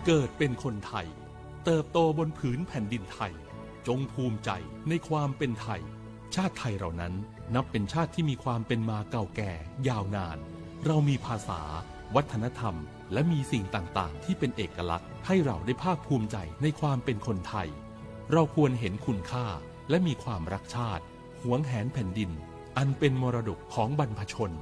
เกิดเป็นคนไทยเติบโตบนผืนแผ่นดินไทยจงภูมิใจในความเป็นไทยชาติไทยเรานั้นนับเป็นชาติที่มีความเป็นมาเก่าแก่ยาวนานเรามีภาษาวัฒนธรรมและมีสิ่งต่างๆที่เป็นเอกลักษณ์ให้เราได้ภาคภูมิใจในความเป็นคนไทยเราควรเห็นคุณค่าและมีความรักชาติหวงแหนแผ่นดินอันเป็นมรดกของบรรพชน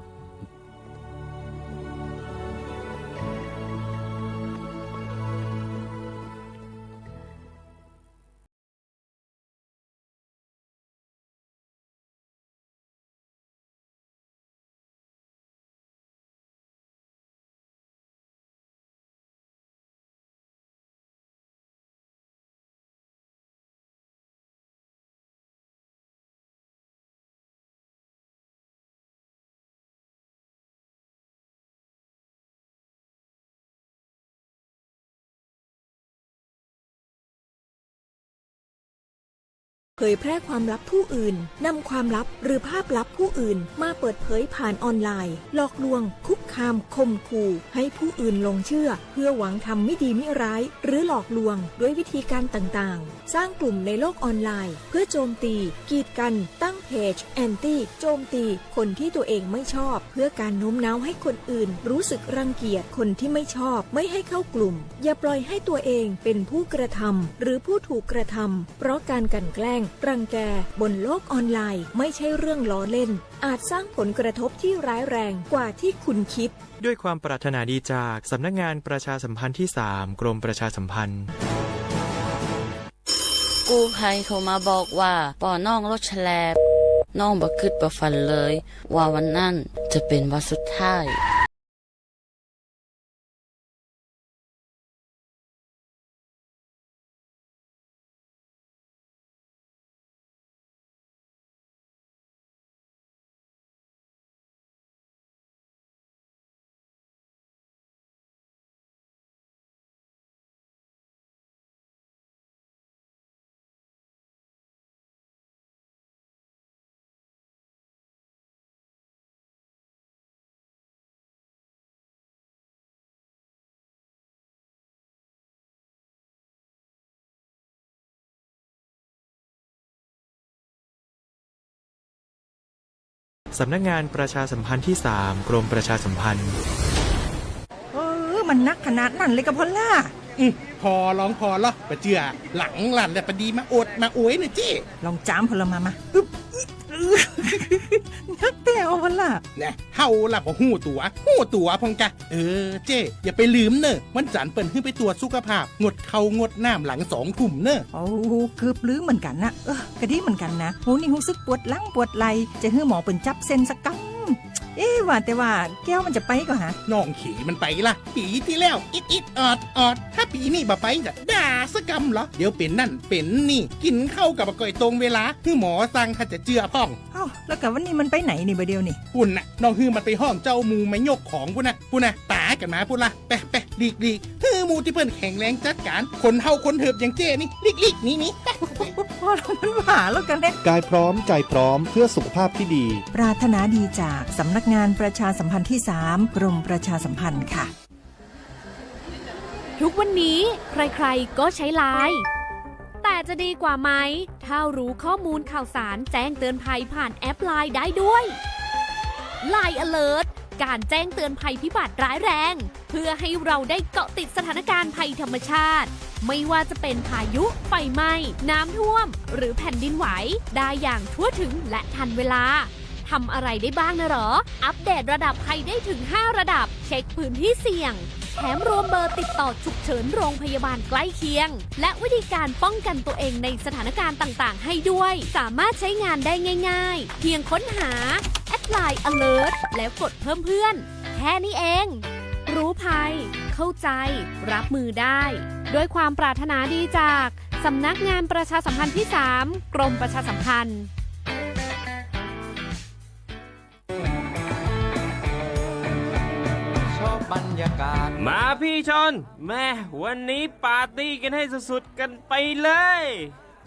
เผยแพร่ความลับผู้อื่นนำความลับหรือภาพลับผู้อื่นมาเปิดเผยผ่านออนไลน์หลอกลวงคุกคามข่มขู่ให้ผู้อื่นหลงเชื่อเพื่อหวังทำไม่ดีไม่ร้ายหรือหลอกลวงด้วยวิธีการต่างๆสร้างกลุ่มในโลกออนไลน์เพื่อโจมตีกีดกันตั้งเพจแอนตี้โจมตีคนที่ตัวเองไม่ชอบเพื่อการโน้มน้าวให้คนอื่นรู้สึกรังเกียจคนที่ไม่ชอบไม่ให้เข้ากลุ่มอย่าปล่อยให้ตัวเองเป็นผู้กระทำหรือผู้ถูกกระทำเพราะการกลั่นแกล้งรังแกบนโลกออนไลน์ไม่ใช่เรื่องล้อเล่นอาจสร้างผลกระทบที่ร้ายแรงกว่าที่คุณคิดด้วยความปรารถนาดีจากสำนักงานประชาสัมพันธ์ที่ 3 กรมประชาสัมพันธ์กู้ภัยโทรมาบอกว่าป่อน้องรถแฉลบน้องบ่คิดบ่ฝันเลยว่าวันนั้นจะเป็นวันสุดท้ายสำนักงานประชาสัมพันธ์ที่ 3 กรมประชาสัมพันธ์มันนักขนาดนั้นเลยกับพ่อล่ะพอร้องพอแล้วปะเจือหลังหลันแต่ปะดีมาอดมาอวยหน่อยจี้ลองจามพลมานักแต่เอาพ่อล่ะเนี่ยเฮาล่ะพอหู้ตัวพองกะเจ้อย่าไปลืมเนอะวันจันทร์เปิ่นขึ้นไปตรวจสุขภาพงดเขางดน้ำหลัง2 ทุ่มเนอะโอ้เกือบลืมเหมือนกันนะกระดิ่เหมือนกันนะโหนี่รู้สึกปวดหลังปวดไหล่จะให้หมอเปิ่นจับเส้นสักกังว่าแต่ว่าแก้วมันจะไปก็ฮะน้องขี่มันไปล่ะปีที่แล้วอิดออดถ้าปีนี้บ่ไปจะด่าสกำเหรอเดี๋ยวเป็นนั่นเป็นนี่กินเข้ากับก่อยตรงเวลาคือหมอสั่งถ้าจะเจือพ่องแล้วกับวันนี้มันไปไหนนี่บ่เดียวนี่ปุ่นน่ะน้องฮือมันไปห้องเจ้ามูไม่ยกของปุ่นน่ะตากันมาปุ่นล่ะไปลีกฮือมูที่เพิ่นแข็งแรงจัดการคนเฮาคนเถิบอย่างเจ้นี่ลีกนี่พอเรามันหาแล้วกันเนี่ยกายพร้อมใจพร้อมเพื่อสุขภาพที่ดีปรารถนาดีจากสำนักงานประชาสัมพันธ์ที่ 3 กรมประชาสัมพันธ์ค่ะทุกวันนี้ใครๆก็ใช้ไลน์แต่จะดีกว่าไหมถ้ารู้ข้อมูลข่าวสารแจ้งเตือนภัยผ่านแอปไลน์ได้ด้วย Line Alert การแจ้งเตือนภัยพิบัติร้ายแรงเพื่อให้เราได้เกาะติดสถานการณ์ภัยธรรมชาติไม่ว่าจะเป็นพายุไฟไหม้น้ำท่วมหรือแผ่นดินไหวได้อย่างทั่วถึงและทันเวลาทำอะไรได้บ้างนะหรออัปเดตระดับภัยได้ถึง5 ระดับเช็คพื้นที่เสี่ยงแถมรวมเบอร์ติดต่อฉุกเฉินโรงพยาบาลใกล้เคียงและวิธีการป้องกันตัวเองในสถานการณ์ต่างๆให้ด้วยสามารถใช้งานได้ง่ายๆเพียงค้นหา @Line Alert แล้วกดเพิ่มเพื่อนแค่นี้เองรู้ภัยเข้าใจรับมือได้ด้วยความปรารถนาดีจากสำนักงานประชาสัมพันธ์ที่ 3 กรมประชาสัมพันธ์บรรยากาศมาพี่ชนแม่วันนี้ปาร์ตี้กันให้สุดๆกันไปเลย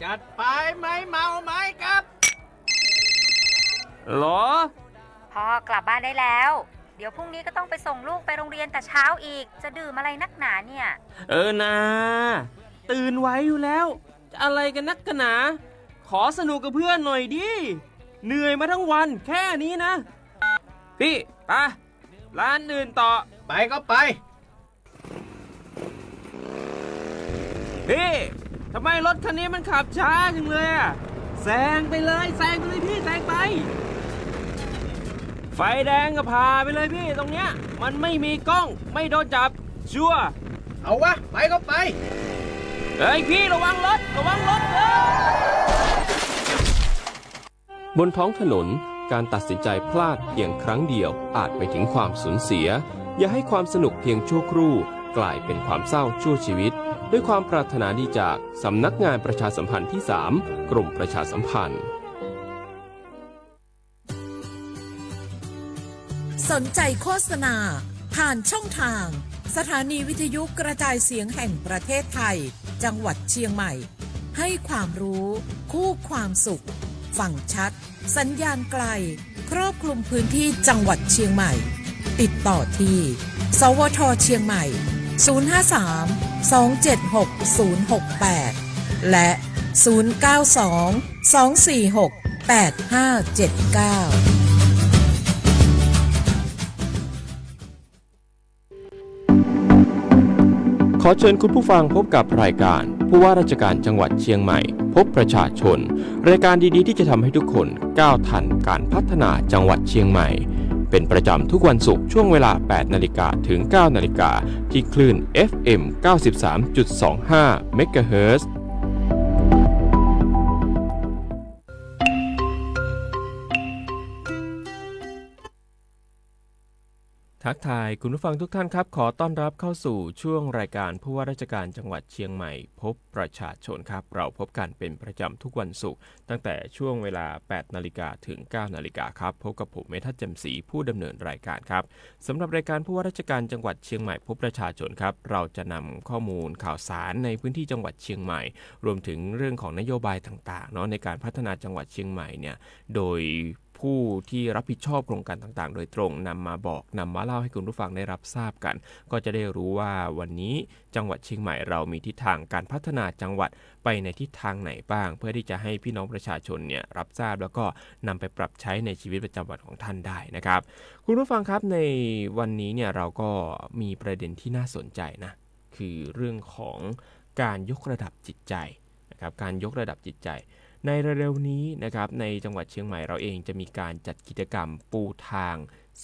จัดไปไหมเมาไหมครับหรอพ่อกลับบ้านได้แล้ว เดี๋ยวพรุ่งนี้ก็ต้องไปส่งลูกไปโรงเรียนแต่เช้าอีกจะดื่มอะไรนักหนาเนี่ยนะตื่นไว้อยู่แล้วจะอะไรกันนักกันหนาขอสนุกกับเพื่อนหน่อยดิเหนื่อยมาทั้งวันแค่นี้นะพี่ไปร้านอื่นต่อไปก็ไปพี่ทำไมรถคันนี้มันขับช้าจังเลยอะแซงไปเลยพี่แซงไปไฟแดงก็พาไปเลยพี่ตรงเนี้ยมันไม่มีกล้องไม่โดนจับชัวร์เอาวะไปก็ไปเฮ้ยพี่ระวังรถบนท้องถนนการตัดสินใจพลาดเพียงครั้งเดียวอาจไปถึงความสูญเสียอย่าให้ความสนุกเพียงชั่วครู่กลายเป็นความเศร้าชั่วชีวิตด้วยความปรารถนาดีจากสำนักงานประชาสัมพันธ์ที่ 3 กรมประชาสัมพันธ์สนใจโฆษณาผ่านช่องทางสถานีวิทยุกระจายเสียงแห่งประเทศไทยจังหวัดเชียงใหม่ให้ความรู้คู่ความสุขฟังชัดสัญญาณไกลครอบคลุมพื้นที่จังหวัดเชียงใหม่ติดต่อที่สวท.เชียงใหม่053-276-068และ092-246-8579ขอเชิญคุณผู้ฟังพบกับรายการผู้ว่าราชการจังหวัดเชียงใหม่พบประชาชนรายการดีๆที่จะทำให้ทุกคนก้าวทันการพัฒนาจังหวัดเชียงใหม่เป็นประจำทุกวันศุกร์ช่วงเวลา 8 นาฬิกาถึง 9 นาฬิกาที่คลื่น FM 93.25 เมกะเฮิรตซ์ทักทายคุณผู้ฟังทุกท่านครับขอต้อนรับเข้าสู่ช่วงรายการผู้ว่าราชการจังหวัดเชียงใหม่พบประชาชนครับเราพบกันเป็นประจำทุกวันศุกร์ตั้งแต่ช่วงเวลา 8 นาฬิกาถึง 9 นาฬิกาครับพบกับผมเมทัศน์แจ่มศรีผู้ดำเนินรายการครับสำหรับรายการผู้ว่าราชการจังหวัดเชียงใหม่พบประชาชนครับเราจะนำข้อมูลข่าวสารในพื้นที่จังหวัดเชียงใหม่รวมถึงเรื่องของนโยบายต่างๆเนาะในการพัฒนาจังหวัดเชียงใหม่เนี่ยโดยผู้ที่รับผิดชอบโครงการต่างๆโดยตรงนำมาเล่าให้คุณผู้ฟังได้รับทราบกันก็จะได้รู้ว่าวันนี้จังหวัดเชียงใหม่เรามีทิศทางการพัฒนาจังหวัดไปในทิศทางไหนบ้างเพื่อที่จะให้พี่น้องประชาชนเนี่ยรับทราบแล้วก็นำไปปรับใช้ในชีวิตประจำวันของท่านได้นะครับคุณผู้ฟังครับในวันนี้เนี่ยเราก็มีประเด็นที่น่าสนใจนะคือเรื่องของการยกระดับจิตใจนะครับการยกระดับจิตใจในเร็วๆนี้นะครับในจังหวัดเชียงใหม่เราเองจะมีการจัดกิจกรรมปูทาง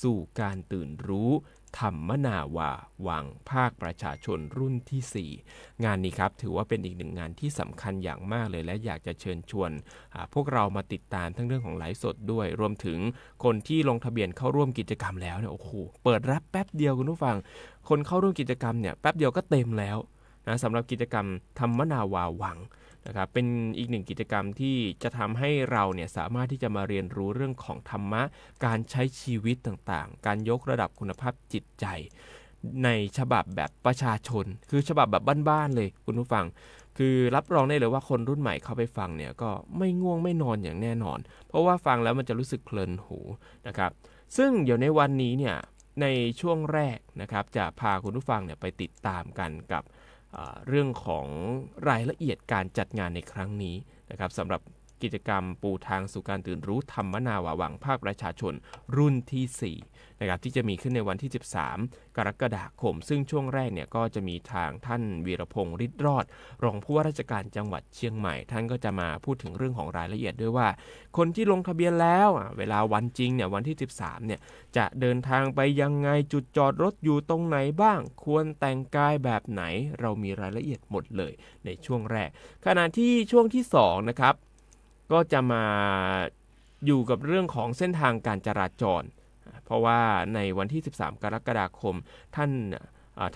สู่การตื่นรู้ธรรมนาวาวังภาคประชาชนรุ่นที่ 4 งานนี้ครับถือว่าเป็นอีกหนึ่งงานที่สำคัญอย่างมากเลยและอยากจะเชิญชวนพวกเรามาติดตามทั้งเรื่องของไลฟ์สดด้วยรวมถึงคนที่ลงทะเบียนเข้าร่วมกิจกรรมแล้วเนี่ยโอ้โหเปิดรับแป๊บเดียวคุณผู้ฟังคนเข้าร่วมกิจกรรมเนี่ยแป๊บเดียวก็เต็มแล้วนะสำหรับกิจกรรมธรรมนาวาวังนะครับเป็นอีกหนึ่งกิจกรรมที่จะทำให้เราเนี่ยสามารถที่จะมาเรียนรู้เรื่องของธรรมะการใช้ชีวิตต่างๆการยกระดับคุณภาพจิตใจในฉบับแบบประชาชนคือฉบับแบบบ้านๆเลยคุณผู้ฟังคือรับรองได้เลยว่าคนรุ่นใหม่เข้าไปฟังเนี่ยก็ไม่ง่วงไม่นอนอย่างแน่นอนเพราะว่าฟังแล้วมันจะรู้สึกเพลินหูนะครับซึ่งเดี๋ยวในวันนี้เนี่ยในช่วงแรกนะครับจะพาคุณผู้ฟังเนี่ยไปติดตามกันกับเรื่องของรายละเอียดการจัดงานในครั้งนี้นะครับสำหรับกิจกรรมปูทางสู่การตื่นรู้ธรรมนาวาวังภาคประชาชนรุ่นที่4นะครับที่จะมีขึ้นในวันที่13กรกฎาคมซึ่งช่วงแรกเนี่ยก็จะมีทางท่านวีรพงษ์ฤทธิ์รอดรองผู้ว่าราชการจังหวัดเชียงใหม่ท่านก็จะมาพูดถึงเรื่องของรายละเอียดด้วยว่าคนที่ลงทะเบียนแล้วเวลาวันจริงเนี่ยวันที่13เนี่ยจะเดินทางไปยังไงจุดจอดรถอยู่ตรงไหนบ้างควรแต่งกายแบบไหนเรามีรายละเอียดหมดเลยในช่วงแรกขณะที่ช่วงที่2นะครับก็จะมาอยู่กับเรื่องของเส้นทางการจราจรเพราะว่าในวันที่13กรกฎาคมท่าน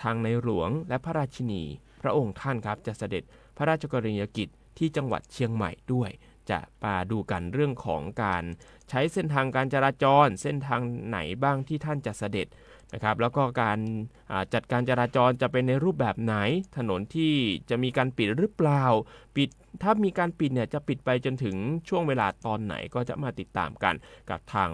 ทางในหลวงและพระราชินีพระองค์ท่านครับจะเสด็จพระราชกรณียกิจที่จังหวัดเชียงใหม่ด้วยจะมาดูกันเรื่องของการใช้เส้นทางการจราจรเส้นทางไหนบ้างที่ท่านจะเสด็จ นะครับแล้วก็การจัดการจราจรจะเป็นในรูปแบบไหนถนนที่จะมีการปิดหรือเปล่าปิดถ้ามีการปิดเนี่ยจะปิดไปจนถึงช่วงเวลาตอนไหนก็จะมาติดตามกันกับทาง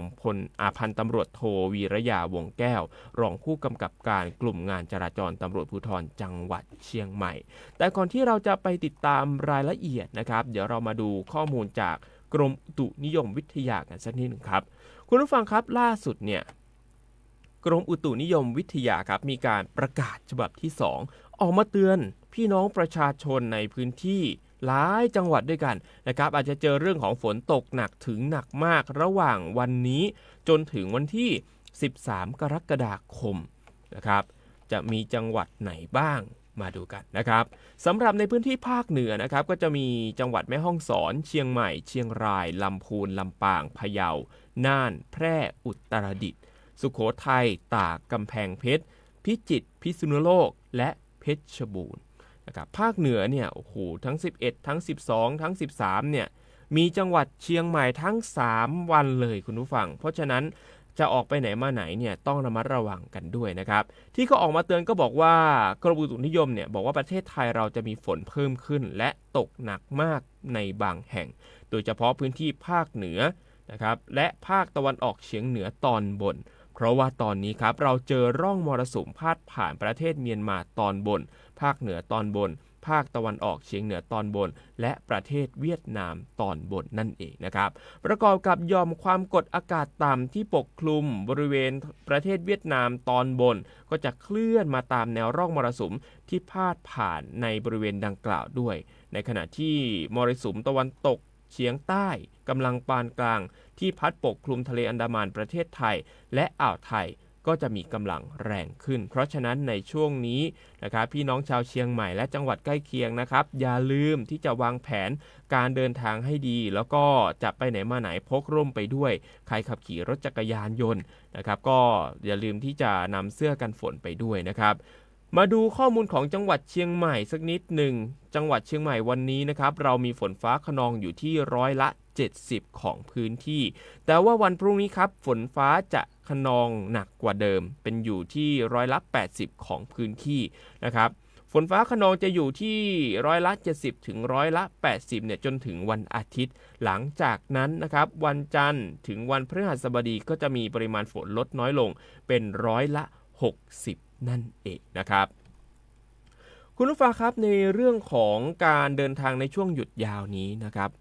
พันตำรวจโทวีระยาวงแก้วรองผู้กำกับการกลุ่มงานจราจรตำรวจภูธรจังหวัดเชียงใหม่แต่ก่อนที่เราจะไปติดตามรายละเอียดนะครับเดี๋ยวเรามาดูข้อมูลจากกรมอุตุนิยมวิทยากันสักนิดหนึ่งครับคุณผู้ฟังครับล่าสุดเนี่ยกรมอุตุนิยมวิทยาครับมีการประกาศฉบับที่2ออกมาเตือนพี่น้องประชาชนในพื้นที่หลายจังหวัดด้วยกันนะครับอาจจะเจอเรื่องของฝนตกหนักถึงหนักมากระหว่างวันนี้จนถึงวันที่13กรกฎาคมนะครับจะมีจังหวัดไหนบ้างมาดูกันนะครับสำหรับในพื้นที่ภาคเหนือนะครับก็จะมีจังหวัดแม่ฮ่องสอนเชียงใหม่เชียงรายลำพูนลำปางพะเยาน่านแพร่อุตรดิตถ์สุโขทัยตากกำแพงเพชรพิจิตรพิษณุโลกและเพชรบูรณ์นะครับภาคเหนือเนี่ยโอ้โหทั้ง11ทั้ง12ทั้ง13เนี่ยมีจังหวัดเชียงใหม่ทั้ง3วันเลยคุณผู้ฟังเพราะฉะนั้นจะออกไปไหนมาไหนเนี่ยต้องระมัดระวังกันด้วยนะครับที่เขาออกมาเตือนก็บอกว่ากรมอุตุนิยมเนี่ยบอกว่าประเทศไทยเราจะมีฝนเพิ่มขึ้นและตกหนักมากในบางแห่งโดยเฉพาะพื้นที่ภาคเหนือนะครับและภาคตะวันออกเฉียงเหนือตอนบนเพราะว่าตอนนี้ครับเราเจอร่องมรสุมพาดผ่านประเทศเมียนมาตอนบนภาคเหนือตอนบนภาคตะวันออกเฉียงเหนือตอนบนและประเทศเวียดนามตอนบนนั่นเองนะครับประกอบกับหย่อมความกดอากาศต่ำที่ปกคลุมบริเวณประเทศเวียดนามตอนบนก็จะเคลื่อนมาตามแนวร่องมรสุมที่พาดผ่านในบริเวณดังกล่าวด้วยในขณะที่มรสุมตะวันตกเฉียงใต้กำลังปานกลางที่พัดปกคลุมทะเลอันดามันประเทศไทยและอ่าวไทยก็จะมีกำลังแรงขึ้นเพราะฉะนั้นในช่วงนี้นะครับพี่น้องชาวเชียงใหม่และจังหวัดใกล้เคียงนะครับอย่าลืมที่จะวางแผนการเดินทางให้ดีแล้วก็จะไปไหนมาไหนพกร่มไปด้วยใครขับขี่รถจักรยานยนต์นะครับก็อย่าลืมที่จะนำเสื้อกันฝนไปด้วยนะครับมาดูข้อมูลของจังหวัดเชียงใหม่สักนิดหนึ่งจังหวัดเชียงใหม่วันนี้นะครับเรามีฝนฟ้าคะนองอยู่ที่70%ของพื้นที่แต่ว่าวันพรุ่งนี้ครับฝนฟ้าจะคะนองหนักกว่าเดิมเป็นอยู่ที่80%ของพื้นที่นะครับฝนฟ้าคะนองจะอยู่ที่70%ถึง80%เนี่ยจนถึงวันอาทิตย์หลังจากนั้นนะครับวันจันทร์ถึงวันพฤหัสบดีก็จะมีปริมาณฝนลดน้อยลงเป็น60%นั่นเองนะครับคุณผู้ฟังครับในเรื่องของการเดินทางในช่วงหยุดยาวนี้นะครับ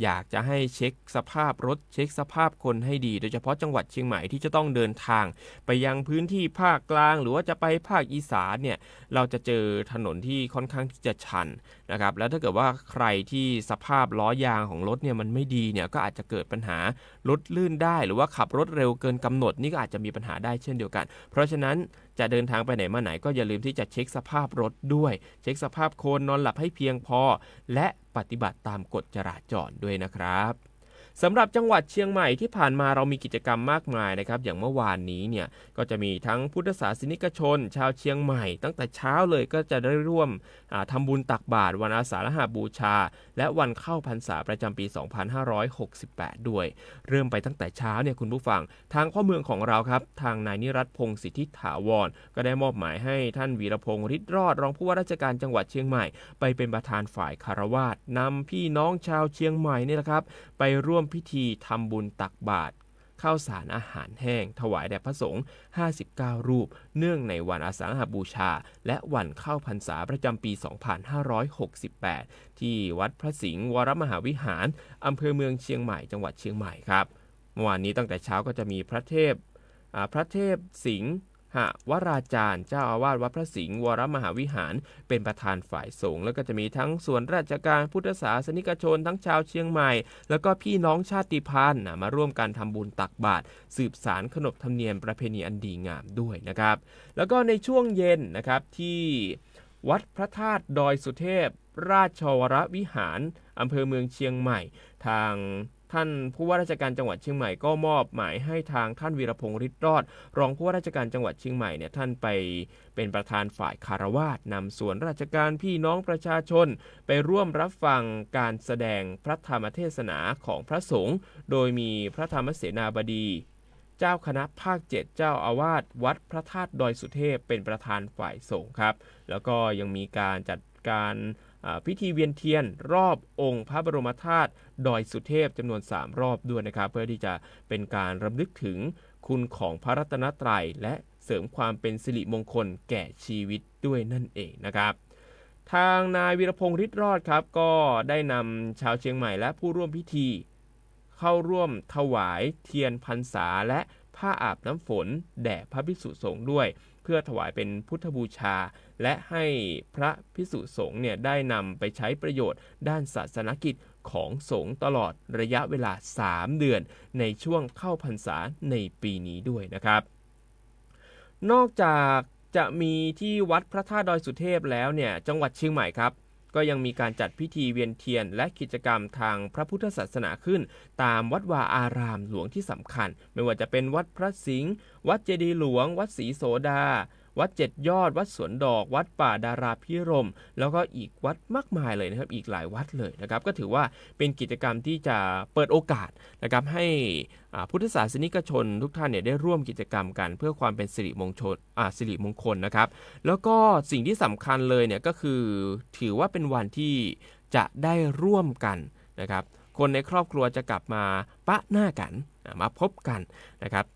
อยากจะให้เช็คสภาพรถเช็คสภาพคนให้ดีโดยเฉพาะจังหวัดเชียงใหม่ที่จะต้องเดินทางไปยังพื้นที่ภาคกลางหรือว่าจะไปภาคอีสานเนี่ยเราจะเจอถนนที่ค่อนข้างที่จะชันนะครับแล้วถ้าเกิดว่าใครที่สภาพล้อยางของรถเนี่ยมันไม่ดีเนี่ยก็อาจจะเกิดปัญหารถลื่นได้หรือว่าขับรถเร็วเกินกำหนดนี่ก็อาจจะมีปัญหาได้เช่นเดียวกันเพราะฉะนั้นจะเดินทางไปไหนมาไหนก็อย่าลืมที่จะเช็คสภาพรถด้วยเช็คสภาพโคนนอนหลับให้เพียงพอและปฏิบัติตามกฎจราจรด้วยนะครับสำหรับจังหวัดเชียงใหม่ที่ผ่านมาเรามีกิจกรรมมากมายนะครับอย่างเมื่อวานนี้เนี่ยก็จะมีทั้งพุทธศาสนิกชนชาวเชียงใหม่ตั้งแต่เช้าเลยก็จะได้ร่วมทำบุญตักบาตรวันอาสาฬหบูชาและวันเข้าพรรษาประจำปี2568ด้วยเริ่มไปตั้งแต่เช้าเนี่ยคุณผู้ฟังทางข้อเมืองของเราครับทางนายนิรัตน์พงศ์สิทธิถาวรก็ได้มอบหมายให้ท่านวีรพงศ์ฤทธิ์รอดรองผู้ว่าราชการจังหวัดเชียงใหม่ไปเป็นประธานฝ่ายคารวาสนำพี่น้องชาวเชียงใหม่นี่แหละครับไปร่วมพิธีทำบุญตักบาตรข้าวสารอาหารแห้งถวายแด่พระสงฆ์59รูปเนื่องในวันอาสาฬหบูชาและวันเข้าพรรษาประจำปี2568ที่วัดพระสิงห์วรมหาวิหารอำเภอเมืองเชียงใหม่จังหวัดเชียงใหม่ครับเมื่อวานนี้ตั้งแต่เช้าก็จะมีพระเทพสิงห์วราจารย์เจ้าอาวาสวัดพระสิงห์วรมหาวิหารเป็นประธานฝ่ายสงฆ์แล้วก็จะมีทั้งส่วนราชการพุทธศาสนิกชนทั้งชาวเชียงใหม่แล้วก็พี่น้องชาติพันธุ์มาร่วมกันทำบุญตักบาตรสืบสานขนบธรรมเนียมประเพณีอันดีงามด้วยนะครับแล้วก็ในช่วงเย็นนะครับที่วัดพระธาตุดอยสุเทพราชวรวิหารอำเภอเมืองเชียงใหม่ทางท่านผู้ว่าราชการจังหวัดเชียงใหม่ก็มอบหมายให้ทางท่านวีรพงศ์ฤทธิ์รอดรองผู้ว่าราชการจังหวัดเชียงใหม่เนี่ยท่านไปเป็นประธานฝ่ายคารวาสนำส่วนราชการพี่น้องประชาชนไปร่วมรับฟังการแสดงพระธรรมเทศนาของพระสงฆ์โดยมีพระธรรมเสนาบดี เจ้าคณะภาค 7 เจ้าอาวาสวัดพระธาตุดอยสุเทพเป็นประธานฝ่ายสงฆ์ครับแล้วก็ยังมีการจัดการพิธีเวียนเทียนรอบองค์พระบรมธาตุดอยสุเทพจำนวน3รอบด้วยนะครับเพื่อที่จะเป็นการรำลึกถึงคุณของพระรัตนตรัยและเสริมความเป็นสิริมงคลแก่ชีวิตด้วยนั่นเองนะครับทางนายวีรพงษ์ฤทธิ์รอดครับก็ได้นำชาวเชียงใหม่และผู้ร่วมพิธีเข้าร่วมถวายเทียนพรรษาและผ้าอาบน้ำฝนแด่พระภิกษุสงฆ์ด้วยเพื่อถวายเป็นพุทธบูชาและให้พระภิกษุสงฆ์เนี่ยได้นำไปใช้ประโยชน์ด้านศาสนกิจของสงฆ์ตลอดระยะเวลา3เดือนในช่วงเข้าพรรษาในปีนี้ด้วยนะครับนอกจากจะมีที่วัดพระธาตุดอยสุเทพแล้วเนี่ยจังหวัดเชียงใหม่ครับก็ยังมีการจัดพิธีเวียนเทียนและกิจกรรมทางพระพุทธศาสนาขึ้นตามวัดวาอารามหลวงที่สำคัญไม่ว่าจะเป็นวัดพระสิงห์วัดเจดีย์หลวงวัดศรีโสดาวัด7ยอดวัดสวนดอกวัดป่าดาราพิรมย์แล้วก็อีกวัดมากมายเลยนะครับอีกหลายวัดเลยนะครับก็ถือว่าเป็นกิจกรรมที่จะเปิดโอกาสนะครับให้พุทธศาสนิกชนทุกท่านเนี่ยได้ร่วมกิจกรรมกันเพื่อความเป็นสิริมงคลนะครับแล้วก็สิ่งที่สำคัญเลยเนี่ยก็คือถือว่าเป็นวันที่จะได้ร่วมกันนะครับคนในครอบครัวจะกลับมาปะหน้ากันมาพบกันนะครับ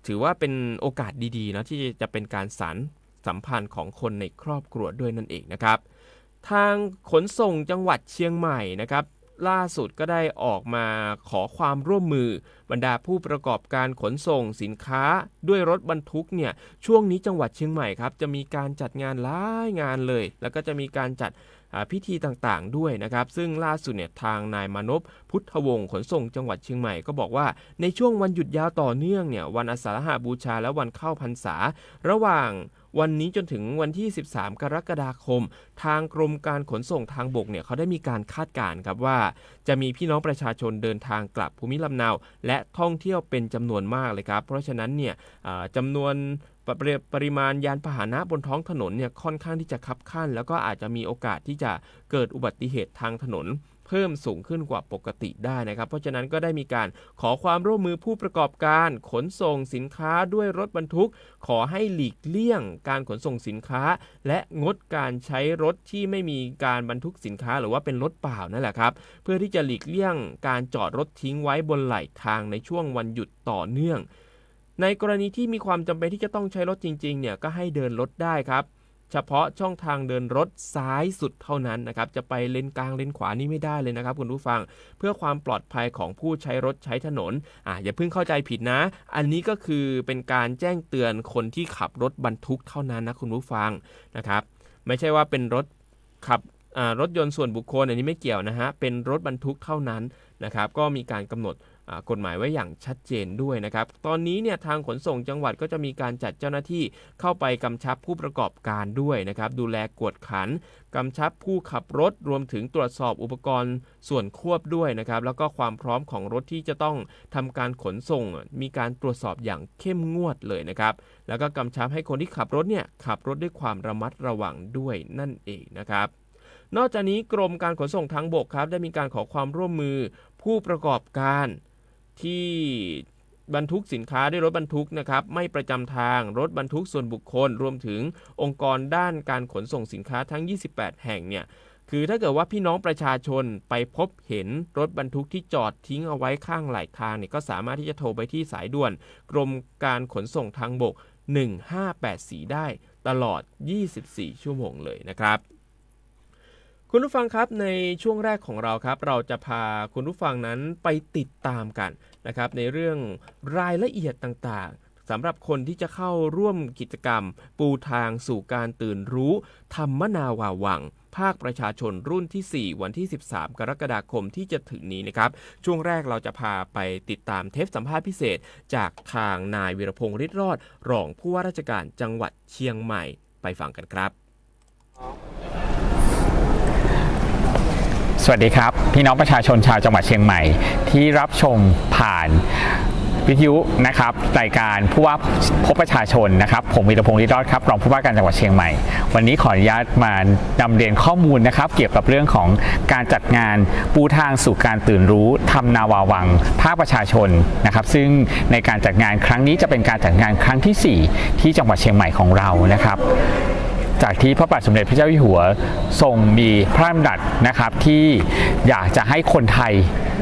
ถือว่าเป็นโอกาสดีๆนะที่จะเป็นการสานสัมพันธ์ของคนในครอบครัวด้วยนั่นเองนะครับทางขนส่งจังหวัดเชียงใหม่นะครับล่าสุดก็ได้ออกมาขอความร่วมมือบรรดาผู้ประกอบการขนส่งสินค้าด้วยรถบรรทุกเนี่ยช่วงนี้จังหวัดเชียงใหม่ครับจะมีการจัดงานหลายงานเลยแล้วก็จะมีการจัดพิธีต่างๆด้วยนะครับซึ่งล่าสุดเนี่ยทางนายมานพพุทธวงศ์ขนส่งจังหวัดเชียงใหม่ก็บอกว่าในช่วงวันหยุดยาวต่อเนื่องเนี่ยวันอาสาฬหบูชาและวันเข้าพรรษาระหว่างวันนี้จนถึงวันที่13กรกฎาคมทางกรมการขนส่งทางบกเนี่ยเขาได้มีการคาดการณ์ครับว่าจะมีพี่น้องประชาชนเดินทางกลับภูมิลำเนาและท่องเที่ยวเป็นจำนวนมากเลยครับเพราะฉะนั้นเนี่ยจำนวนปริมาณยานพาหนะบนท้องถนนเนี่ยค่อนข้างที่จะคับคั่นแล้วก็อาจจะมีโอกาสที่จะเกิดอุบัติเหตุทางถนนเพิ่มสูงขึ้นกว่าปกติได้นะครับเพราะฉะนั้นก็ได้มีการขอความร่วมมือผู้ประกอบการขนส่งสินค้าด้วยรถบรรทุกขอให้หลีกเลี่ยงการขนส่งสินค้าและงดการใช้รถที่ไม่มีการบรรทุกสินค้าหรือว่าเป็นรถเปล่านั่นแหละครับเพื่อที่จะหลีกเลี่ยงการจอดรถทิ้งไว้บนไหล่ทางในช่วงวันหยุดต่อเนื่องในกรณีที่มีความจำเป็นที่จะต้องใช้รถจริงๆเนี่ยก็ให้เดินรถได้ครับเฉพาะช่องทางเดินรถซ้ายสุดเท่านั้นนะครับจะไปเลนกลางเลนขวานี่ไม่ได้เลยนะครับคุณผู้ฟังเพื่อความปลอดภัยของผู้ใช้รถใช้ถนนอย่าเพิ่งเข้าใจผิดนะอันนี้ก็คือเป็นการแจ้งเตือนคนที่ขับรถบรรทุกเท่านั้นนะคุณผู้ฟังนะครับไม่ใช่ว่าเป็นรถขับรถยนต์ส่วนบุคคลอันนี้ไม่เกี่ยวนะฮะเป็นรถบรรทุกเท่านั้นนะครับก็มีการกำหนดกฎหมายไว้อย่างชัดเจนด้วยนะครับตอนนี้เนี่ยทางขนส่งจังหวัดก็จะมีการจัดเจ้าหน้าที่เข้าไปกำชับผู้ประกอบการด้วยนะครับดูแลกวดขันกำชับผู้ขับรถรวมถึงตรวจสอบอุปกรณ์ส่วนควบด้วยนะครับแล้วก็ความพร้อมของรถที่จะต้องทำการขนส่งมีการตรวจสอบอย่างเข้มงวดเลยนะครับแล้วก็กำชับให้คนที่ขับรถเนี่ยขับรถด้วยความระมัดระวังด้วยนั่นเองนะครับนอกจากนี้กรมการขนส่งทางบกครับได้มีการขอความร่วมมือผู้ประกอบการที่บรรทุกสินค้าด้วยรถบรรทุกนะครับไม่ประจำทางรถบรรทุกส่วนบุคคลรวมถึงองค์กรด้านการขนส่งสินค้าทั้ง28แห่งเนี่ยคือถ้าเกิดว่าพี่น้องประชาชนไปพบเห็นรถบรรทุกที่จอดทิ้งเอาไว้ข้างไหล่ทางเนี่ยก็สามารถที่จะโทรไปที่สายด่วนกรมการขนส่งทางบก1584ได้ตลอด24ชั่วโมงเลยนะครับคุณผู้ฟังครับในช่วงแรกของเราครับเราจะพาคุณผู้ฟังนั้นไปติดตามกันนะครับในเรื่องรายละเอียดต่างๆสำหรับคนที่จะเข้าร่วมกิจกรรมปูทางสู่การตื่นรู้ธรรมนาวาวังภาคประชาชนรุ่นที่4วันที่13กรกฎาคมที่จะถึงนี้นะครับช่วงแรกเราจะพาไปติดตามเทปสัมภาษณ์พิเศษจากทางนายวีรพงษ์ฤทธิ์รอดรองผู้ว่าราชการจังหวัดเชียงใหม่ไปฟังกันครับสวัสดีครับพี่น้องประชาชนชาวจังหวัดเชียงใหม่ที่รับชมผ่าน วิทยุนะครับรายการผู้ว่าพบประชาชนนะครับผมวีรพงษ์ฤทธิ์รอดครับรองผู้ว่าการจังหวัดเชียงใหม่วันนี้ขออนุญาตมานำเรียนข้อมูลนะครับเกี่ยวกับเรื่องของการจัดงานปูทางสู่การตื่นรู้ทำนาวาวังภาคประชาชนนะครับซึ่งในการจัดงานครั้งนี้จะเป็นการจัดงานครั้งที่ 4ที่จังหวัดเชียงใหม่ของเรานะครับจากที่พระบาทสมเด็จพระเจ้าอยู่หัวทรงมีพระราชดำรัสนะครับที่อยากจะให้คนไทย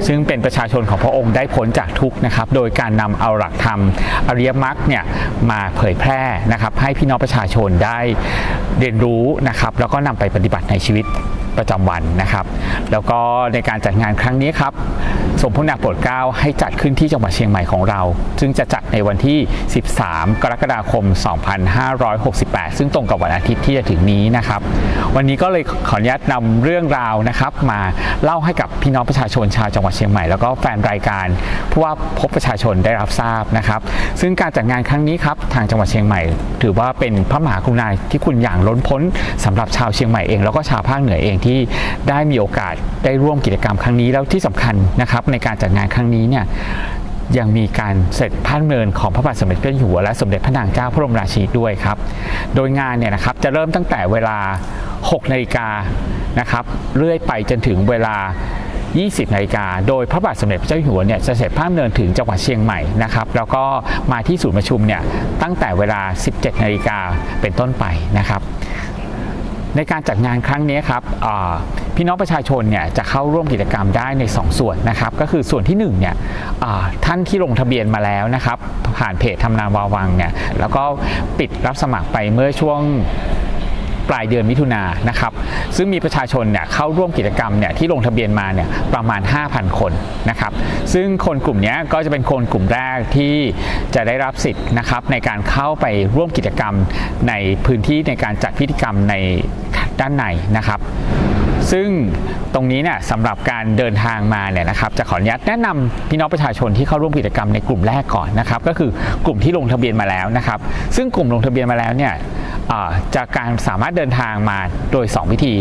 ซึ่งเป็นประชาชนของพระองค์ได้พ้นจากทุกข์นะครับโดยการนำเอาหลักธรรมอริยมรรคเนี่ยมาเผยแพร่นะครับให้พี่น้องประชาชนได้เรียนรู้นะครับแล้วก็นำไปปฏิบัติในชีวิตประจำวันนะครับแล้วก็ในการจัดงานครั้งนี้ครับสมพระนามโปรดเกล้าให้จัดขึ้นที่จังหวัดเชียงใหม่ของเราซึ่งจะจัดในวันที่ 13 กรกฎาคม 2568 ซึ่งตรงกับวันอาทิตย์ที่จะถึงนี้นะครับวันนี้ก็เลยขออนุญาตนำเรื่องราวนะครับมาเล่าให้กับพี่น้องประชาชนชาวจังหวัดเชียงใหม่แล้วก็แฟนรายการผู้ว่าพบประชาชนได้รับทราบนะครับซึ่งการจัดงานครั้งนี้ครับทางจังหวัดเชียงใหม่ถือว่าเป็นพระมหากรุณาธิคุณอย่างล้นพ้นสำหรับชาวเชียงใหม่เองแล้วก็ชาวภาคเหนือเองที่ได้มีโอกาสได้ร่วมกิจกรรมครั้งนี้แล้วที่สำคัญนะครับในการจัดงานครั้งนี้เนี่ยยังมีการเสด็จพระดำเนินของพระบาทสมเด็จพระเจ้าอยู่หัวและสมเด็จพระนางเจ้าพระบรมราชินีด้วยครับโดยงานเนี่ยนะครับจะเริ่มตั้งแต่เวลา 6 นาฬิกานะครับเรื่อยไปจนถึงเวลา 20 นาฬิกาโดยพระบาทสมเด็จพระเจ้าอยู่หัวเนี่ยจะเสด็จพระดำเนินถึงจังหวัดเชียงใหม่นะครับแล้วก็มาที่ศูนย์ประชุมเนี่ยตั้งแต่เวลา 17 นาฬิกาเป็นต้นไปนะครับในการจัดงานครั้งนี้ครับพี่น้องประชาชนเนี่ยจะเข้าร่วมกิจกรรมได้ใน2ส่วนนะครับก็คือส่วนที่1เนี่ยท่านที่ลงทะเบียนมาแล้วนะครับผ่านเพจทำนาวาวังเนี่ยแล้วก็ปิดรับสมัครไปเมื่อช่วงปลายเดือนมิถุนายนนะครับซึ่งมีประชาชนเนี่ยเข้าร่วมกิจกรรมเนี่ยที่ลงทะเบียนมาเนี่ยประมาณ 5,000 คนนะครับซึ่งคนกลุ่มนี้ก็จะเป็นคนกลุ่มแรกที่จะได้รับสิทธิ์นะครับในการเข้าไปร่วมกิจกรรมในพื้นที่ในการจัดพิธีกรรมในด้านในนะครับซึ่งตรงนี้เนี่ยสำหรับการเดินทางมาเนี่ยนะครับจะขออนุญาตแนะนำพี่น้องประชาชนที่เข้าร่วมกิจกรรมในกลุ่มแรกก่อนนะครับก็คือกลุ่มที่ลงทะเบียนมาแล้วนะครับซึ่งกลุ่มลงทะเบียนมาแล้วเนี่ยจะการสามารถเดินทางมาโดย2วิธี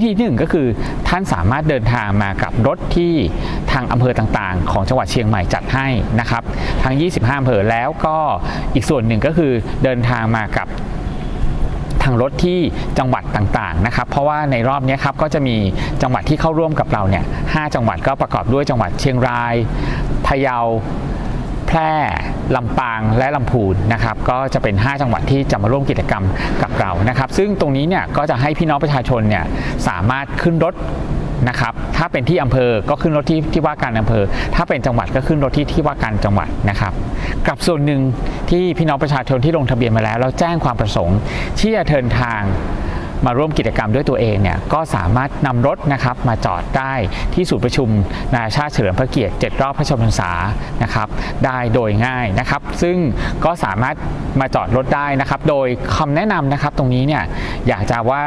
ที่1ก็คือท่านสามารถเดินทางมากับรถที่ทางอำเภอต่างๆของจังหวัดเชียงใหม่จัดให้นะครับทั้ง25อำเภอแล้วก็อีกส่วนหนึ่งก็คือเดินทางมากับทางรถที่จังหวัดต่างๆนะครับเพราะว่าในรอบนี้ครับก็จะมีจังหวัดที่เข้าร่วมกับเราเนี่ย5จังหวัดก็ประกอบด้วยจังหวัดเชียงรายพะเยาแพร่ลำปางและลำพูนนะครับก็จะเป็น5จังหวัดที่จะมาร่วมกิจกรรมกับเรานะครับซึ่งตรงนี้เนี่ยก็จะให้พี่น้องประชาชนเนี่ยสามารถขึ้นรถนะครับถ้าเป็นที่อำเภอก็ขึ้นรถที่ว่าการอำเภอถ้าเป็นจังหวัดก็ขึ้นรถที่ว่าการจังหวัดนะครับกับส่วนหนึ่งที่พี่น้องประชาชนที่ลงทะเบียนมาแล้วแล้วแจ้งความประสงค์ที่จะเดินทางมาร่วมกิจกรรมด้วยตัวเองเนี่ยก็สามารถนำรถนะครับมาจอดได้ที่ศูนย์ประชุมนานาชาติเฉลิมพระเกียรติ7รอบพระชนมพรรษานะครับได้โดยง่ายนะครับซึ่งก็สามารถมาจอดรถได้นะครับโดยคำแนะนำนะครับตรงนี้เนี่ยอยากจะว่า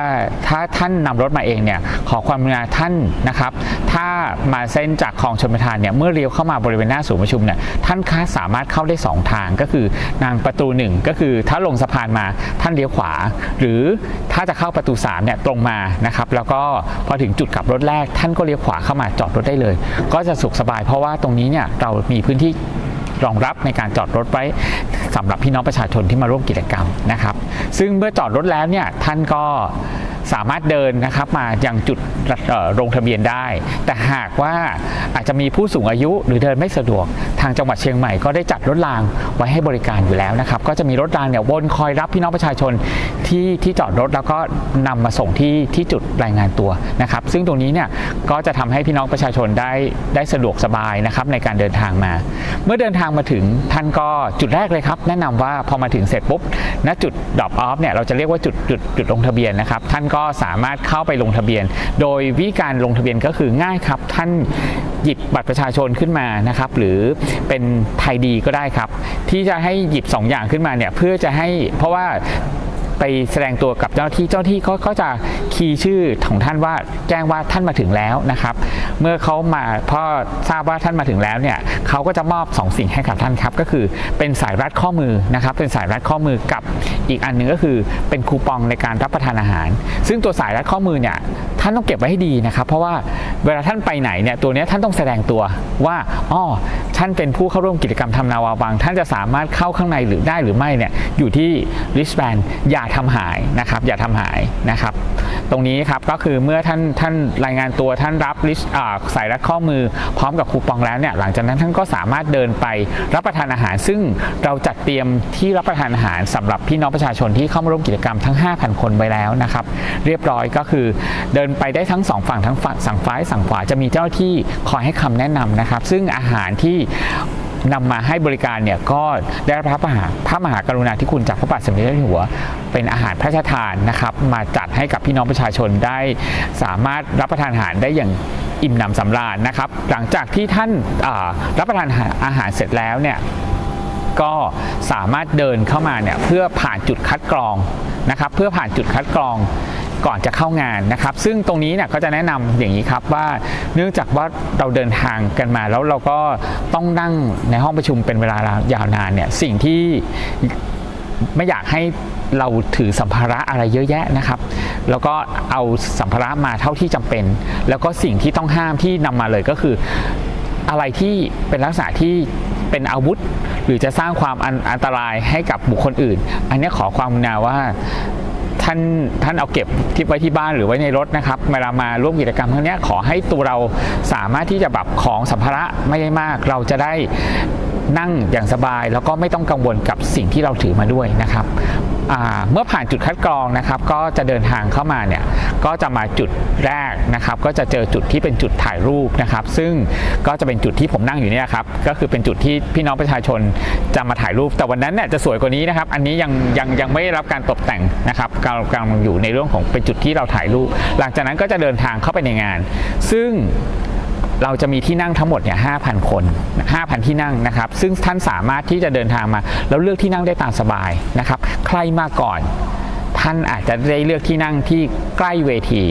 ถ้าท่านนำรถมาเองเนี่ยขอความกรุณาท่านนะครับถ้ามาเส้นจากคลองชลประทานเนี่ยเมื่อเลี้ยวเข้ามาบริเวณหน้าศูนย์ประชุมเนี่ยท่านสามารถเข้าได้2ทางก็คือนางประตู1ก็คือถ้าลงสะพานมาท่านเลี้ยวขวาหรือถ้าจะเข้าประตู3เนี่ยตรงมานะครับแล้วก็พอถึงจุดกลับรถแรกท่านก็เลี้ยวขวาเข้ามาจอดรถได้เลยก็จะสุขสบายเพราะว่าตรงนี้เนี่ยเรามีพื้นที่รองรับในการจอดรถไว้สำหรับพี่น้องประชาชนที่มาร่วมกิจกรรมนะครับซึ่งเมื่อจอดรถแล้วเนี่ยท่านก็สามารถเดินนะครับมายังจุดลงทะเบียนได้แต่หากว่าอาจจะมีผู้สูงอายุหรือเดินไม่สะดวกทางจังหวัดเชียงใหม่ก็ได้จัดรถรางไว้ให้บริการอยู่แล้วนะครับก็จะมีรถรางเนี่ยวนคอยรับพี่น้องประชาชนที่จอดรถแล้วก็นำมาส่งที่จุดรายงานตัวนะครับซึ่งตรงนี้เนี่ยก็จะทำให้พี่น้องประชาชนได้สะดวกสบายนะครับในการเดินทางมาเมื่อเดินทางมาถึงท่านก็จุดแรกเลยครับแนะนำว่าพอมาถึงเสร็จปุ๊บณจุด drop off เนี่ยเราจะเรียกว่าจุดลงทะเบียนนะครับท่านก็สามารถเข้าไปลงทะเบียนโดยวิธีการลงทะเบียนก็คือง่ายครับท่านหยิบบัตรประชาชนขึ้นมานะครับหรือเป็นไทยดีก็ได้ครับที่จะให้หยิบ2อย่างขึ้นมาเนี่ยเพื่อจะให้เพราะว่าไปแสดงตัวกับเจ้าหน้าที่ก็จะคีย์ชื่อของท่านว่าแจ้งว่าท่านมาถึงแล้วนะครับเมื่อเขามาพอทราบว่าท่านมาถึงแล้วเนี่ยเขาก็จะมอบ2สิ่งให้กับท่านครับก็คือเป็นสายรัดข้อมือนะครับเป็นสายรัดข้อมือกับอีกอันนึงก็คือเป็นคูปองในการรับประทานอาหารซึ่งตัวสายรัดข้อมือเนี่ยท่านต้องเก็บไว้ให้ดีนะครับเพราะว่าเวลาท่านไปไหนเนี่ยตัวนี้ท่านต้องแสดงตัวว่าอ๋อฉัน ท่านเป็นผู้เข้าร่วมกิจกรรมทำนาวาวังท่านจะสามารถเข้าข้างในหรือได้หรือไม่เนี่ยอยู่ที่ wristband อย่าทำหายนะครับอย่าทำหายนะครับตรงนี้ครับก็คือเมื่อท่านรายงานตัวท่านรับใส่รัดข้อมือพร้อมกับคูปองแล้วเนี่ยหลังจากนั้นท่านก็สามารถเดินไปรับประทานอาหารซึ่งเราจัดเตรียมที่รับประทานอาหารสำหรับพี่น้องประชาชนที่เข้ามาร่วมกิจกรรมทั้ง 5,000 คนไว้แล้วนะครับเรียบร้อยก็คือเดินไปได้ทั้ง2ฝั่งทั้งฝั่งซ้ายฝั่งขวาจะมีเจ้าหน้าที่คอยให้คำแนะนำนะครับซึ่งอาหารที่นำมาให้บริการเนี่ยก็ได้รับพระมหากรุณาธิคุณจากพระบาทสมเด็จพระเจ้าอยู่หัวเป็นอาหารพระราชทานนะครับมาจัดให้กับพี่น้องประชาชนได้สามารถรับประทานอาหารได้อย่างอิ่มหนำสำราญนะครับหลังจากที่ท่านรับประทานอาหารเสร็จแล้วเนี่ยก็สามารถเดินเข้ามาเนี่ยเพื่อผ่านจุดคัดกรองนะครับเพื่อผ่านจุดคัดกรองก่อนจะเข้างานนะครับซึ่งตรงนี้เนี่ยก็จะแนะนำอย่างนี้ครับว่าเนื่องจากว่าเราเดินทางกันมาแล้วเราก็ต้องนั่งในห้องประชุมเป็นเวลายาวนานเนี่ยสิ่งที่ไม่อยากให้เราถือสัมภาระอะไรเยอะแยะนะครับแล้วก็เอาสัมภาระมาเท่าที่จำเป็นแล้วก็สิ่งที่ต้องห้ามที่นำมาเลยก็คืออะไรที่เป็นลักษณะที่เป็นอาวุธหรือจะสร้างความอันตรายให้กับบุคคลอื่นอันนี้ขอความกรุณาว่าท่านเอาเก็บไว้ที่บ้านหรือไว้ในรถนะครับเวลามาร่วมกิจกรรมครั้งนี้ขอให้ตัวเราสามารถที่จะแบบของสัมภาระไม่ได้มากเราจะได้นั่งอย่างสบายแล้วก็ไม่ต้องกังวลกับสิ่งที่เราถือมาด้วยนะครับเมื่อผ่านจุดคัดกรองนะครับก็จะเดินทางเข้ามาเนี่ยก็จะมาจุดแรกนะครับก็จะเจอจุดที่เป็นจุดถ่ายรูปนะครับซึ่งก็จะเป็นจุดที่ผมนั่งอยู่เนี่ยครับก็คือเป็นจุดที่พี่น้องประชาชนจะมาถ่ายรูปแต่วันนั้นเนี่ยจะสวยกว่านี้นะครับอันนี้ยังไม่ได้รับการตกแต่งนะครับกำลังอยู่ในเรื่องของเป็นจุดที่เราถ่ายรูปหลังจากนั้นก็จะเดินทางเข้าไปในงานซึ่งเราจะมีที่นั่งทั้งหมดเนี่ย 5,000 คน 5,000 ที่นั่งนะครับซึ่งท่านสามารถที่จะเดินทางมาแล้วเลือกที่นั่งได้ตามสบายนะครับใครมาก่อนท่านอาจจะได้เลือกที่นั่งที่ใกล้เวที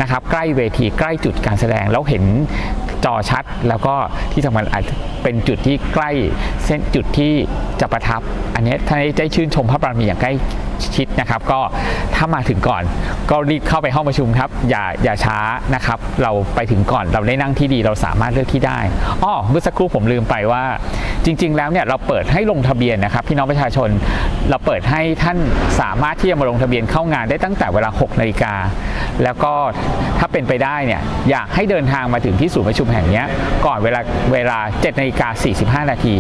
นะครับใกล้เวทีใกล้จุดการแสดงแล้วเห็นจอชัดแล้วก็ที่สำคัญอาจจะเป็นจุดที่ใกล้เส้นจุดที่จะประทับอันนี้ท่านได้ชื่นชมพระบารมีอย่างใกล้ชิดนะครับก็ถ้ามาถึงก่อนก็รีบเข้าไปห้องประชุมครับอย่าช้านะครับเราไปถึงก่อนเราได้นั่งที่ดีเราสามารถเลือกที่ได้เมื่อสักครู่ผมลืมไปว่าจริงๆแล้วเนี่ยเราเปิดให้ลงทะเบียนนะครับพี่น้องประชาชนเราเปิดให้ท่านสามารถที่จะมาลงทะเบียนเข้างานได้ตั้งแต่เวลา 6 นาฬิกาแล้วก็ถ้าเป็นไปได้เนี่ยอยากให้เดินทางมาถึงที่ศูนย์ประชุมแห่งนี้ก่อนเวลา 7:45 นาที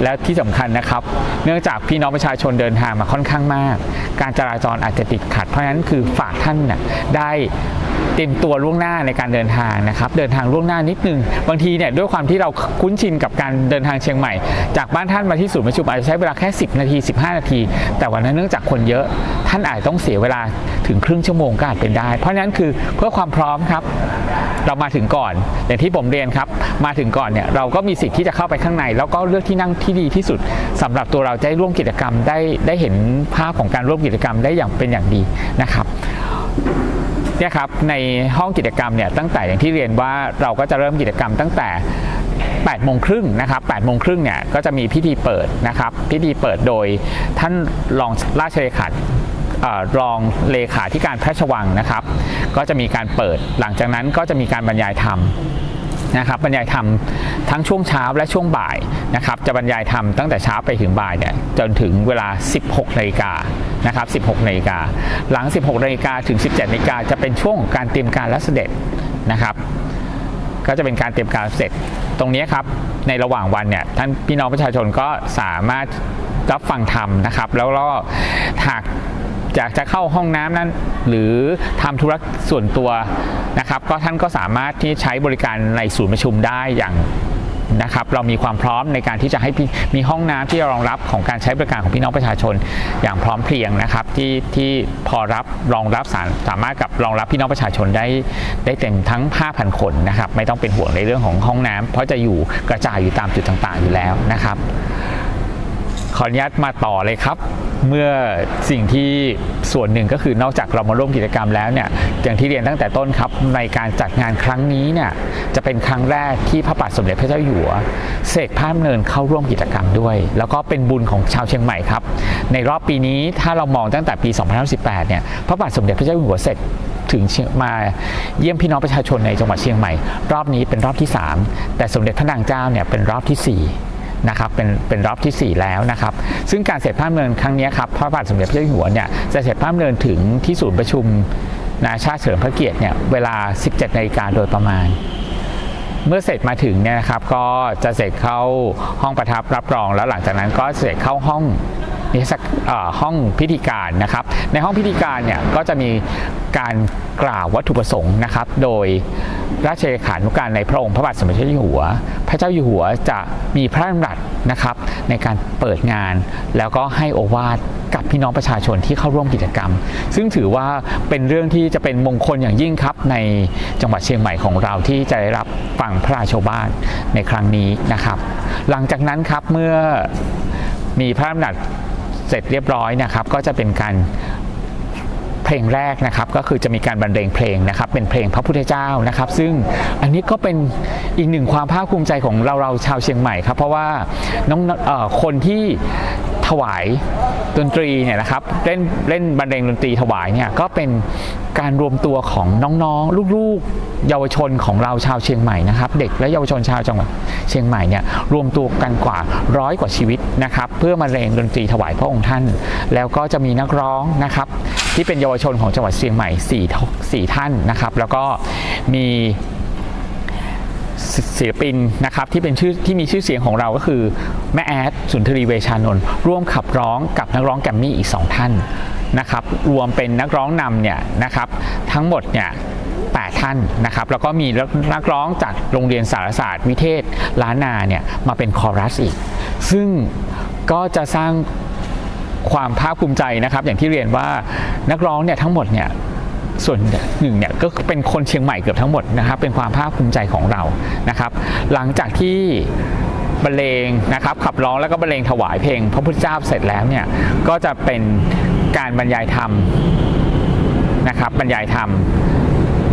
แล้วที่สำคัญนะครับเนื่องจากพี่น้องประชาชนเดินทางมาค่อนข้างมากการจราจรอาจจะติดขัดเพราะฉะนั้นคือฝากท่านได้เตรียมตัวล่วงหน้าในการเดินทางนะครับเดินทางล่วงหน้านิดนึงบางทีเนี่ยด้วยความที่เราคุ้นชินกับการเดินทางเชียงใหม่จากบ้านท่านมาที่ศูนย์ประชุมอาจจะใช้เวลาแค่10 นาที 15 นาทีแต่วันนั้นเนื่องจากคนเยอะท่านอาจต้องเสียเวลาถึงครึ่งชั่วโมงก็อาจเป็นได้เพราะฉะนั้นคือเพื่อความพร้อมครับเรามาถึงก่อนอย่างที่ผมเรียนครับมาถึงก่อนเนี่ยเราก็มีสิทธิ์ที่จะเข้าไปข้างในแล้วก็เลือกที่นั่งที่ดีที่สุดสำหรับตัวเราจะได้ร่วมกิจกรรมได้เห็นภาพของการร่วมกิจกรรมได้อย่างเป็นอย่างดีนะครับเนี่ยครับในห้องกิจกรรมเนี่ยตั้งแต่อย่างที่เรียนว่าเราก็จะเริ่มกิจกรรมตั้งแต่ 8:30 นนะครับ 8:30 นเนี่ยก็จะมีพิธีเปิดนะครับพิธีเปิดโดยท่านรองราชเลขารองเลขาธิการพระราชวังนะครับก็จะมีการเปิดหลังจากนั้นก็จะมีการบรรยายธรรมนะครับบรรยายธรรมทั้งช่วงเช้าและช่วงบ่ายนะครับจะบรรยายธรรมตั้งแต่เช้าไปถึงบ่ายเนี่ยจนถึงเวลา 16 นาฬิกานะครับ 16 นาฬิกาหลัง 16 นาฬิกาถึง 17 นาฬิกาจะเป็นช่วงของการเตรียมการและเสด็จนะครับก็จะเป็นการเตรียมการเสร็จตรงนี้ครับในระหว่างวันเนี่ยท่านพี่น้องประชาชนก็สามารถรับฟังธรรมนะครับแล้วก็หากอยากจะเข้าห้องน้ำนั้นหรือทำธุระส่วนตัวนะครับก็ท่านก็สามารถที่ใช้บริการในศูนย์ประชุมได้อย่างนะครับเรามีความพร้อมในการที่จะให้มีห้องน้ำที่รองรับของการใช้บริการของพี่น้องประชาชนอย่างพร้อมเพรียงนะครับที่พอรองรับสามารถกับรองรับพี่น้องประชาชนได้เต็มทั้ง 5,000 คนนะครับไม่ต้องเป็นห่วงในเรื่องของห้องน้ำเพราะจะอยู่กระจายอยู่ตามจุดต่างๆอยู่แล้วนะครับ ขออนุญาตมาต่อเลยครับเมื่อสิ่งที่ส่วนหนึ่งก็คือนอกจากเรามาร่วมกิจกรรมแล้วเนี่ยอย่างที่เรียนตั้งแต่ต้นครับในการจัดงานครั้งนี้เนี่ยจะเป็นครั้งแรกที่พระบาทสมเด็จพระเจ้าอยู่หัวเสด็จพระดำเนินเข้าร่วมกิจกรรมด้วยแล้วก็เป็นบุญของชาวเชียงใหม่ครับในรอบปีนี้ถ้าเรามองตั้งแต่ปี 2018 เนี่ยพระบาทสมเด็จพระเจ้าอยู่หัวเสร็จถึงมาเยี่ยมพี่น้องประชาชนในจังหวัดเชียงใหม่รอบนี้เป็นรอบที่3แต่สมเด็จพระนางเจ้าเนี่ยเป็นรอบที่4นะครับเป็นรอบที่4แล้วนะครับซึ่งการเสด็จพระดำเนินครั้งนี้ครับพระบาทสมเด็จพระเจ้าอยู่หัวเนี่ยจะเสด็จพระดำเนินถึงที่ศูนย์ประชุมนานาชาติเฉลิมพระเกียรติเนี่ยเวลา 17 นาฬิกาโดยประมาณเมื่อเสร็จมาถึงเนี่ยนะครับก็จะเสร็จเข้าห้องประทับรับรองแล้วหลังจากนั้นก็เสร็จเข้าห้องพิธีการนะครับในห้องพิธีการเนี่ยก็จะมีการกล่าววัตถุประสงค์นะครับโดยราชเลขานุการในพระองค์พระบาทสมเด็จพระเจ้าอยู่หัวพระเจ้าอยู่หัวจะมีพระดำรัสนะครับในการเปิดงานแล้วก็ให้โอวาทกับพี่น้องประชาชนที่เข้าร่วมกิจกรรมซึ่งถือว่าเป็นเรื่องที่จะเป็นมงคลอย่างยิ่งครับในจังหวัดเชียงใหม่ของเราที่จะได้รับฟังพระราชโอวาทในครั้งนี้นะครับหลังจากนั้นครับเมื่อมีพระดำรัสเสร็จเรียบร้อยนะครับก็จะเป็นการเพลงแรกนะครับก็คือจะมีการบรรเลงเพลงนะครับเป็นเพลงพระพุทธเจ้านะครับซึ่งอันนี้ก็เป็นอีกหนึ่งความภาคภูมิใจของเราชาวเชียงใหม่ครับเพราะว่าคนที่ถวายดนตรีเนี่ยนะครับเล่นบรรเลงดนตรีถวายเนี่ยก็เป็นการรวมตัวของน้องๆลูกๆเยาวชนของเราชาวเชียงใหม่นะครับเด็กและเยาวชนชาวจังหวัดเชียงใหม่เนี่ยรวมตัวกันกว่า100 กว่าชีวิตนะครับเพื่อมาบรรเลงดนตรีถวายพระองค์ท่านแล้วก็จะมีนักร้องนะครับที่เป็นเยาวชนของจังหวัดเชียงใหม่4ท่านนะครับแล้วก็มีศิลปินนะครับที่มีชื่อเสียงของเราก็คือแม่แอดสุนทรีเวชานนท์ร่วมขับร้องกับนักร้องแกรมมี่อีก2ท่านนะครับรวมเป็นนักร้องนำเนี่ยนะครับทั้งหมดเนี่ย8ท่านนะครับแล้วก็มีนักร้องจากโรงเรียนสารศาสตร์วิเทศล้านนาเนี่ยมาเป็นคอรัสอีกซึ่งก็จะสร้างความภาคภูมิใจนะครับอย่างที่เรียนว่านักร้องเนี่ยทั้งหมดเนี่ยส่วนหนึ่งเนี่ยก็เป็นคนเชียงใหม่เกือบทั้งหมดนะครับเป็นความภาคภูมิใจของเรานะครับหลังจากที่บรรเลงนะครับขับร้องแล้วก็บรรเลงถวายเพลงพระพุทธเจ้าเสร็จแล้วเนี่ยก็จะเป็นการบรรยายธรรมนะครับบรรยายธรรม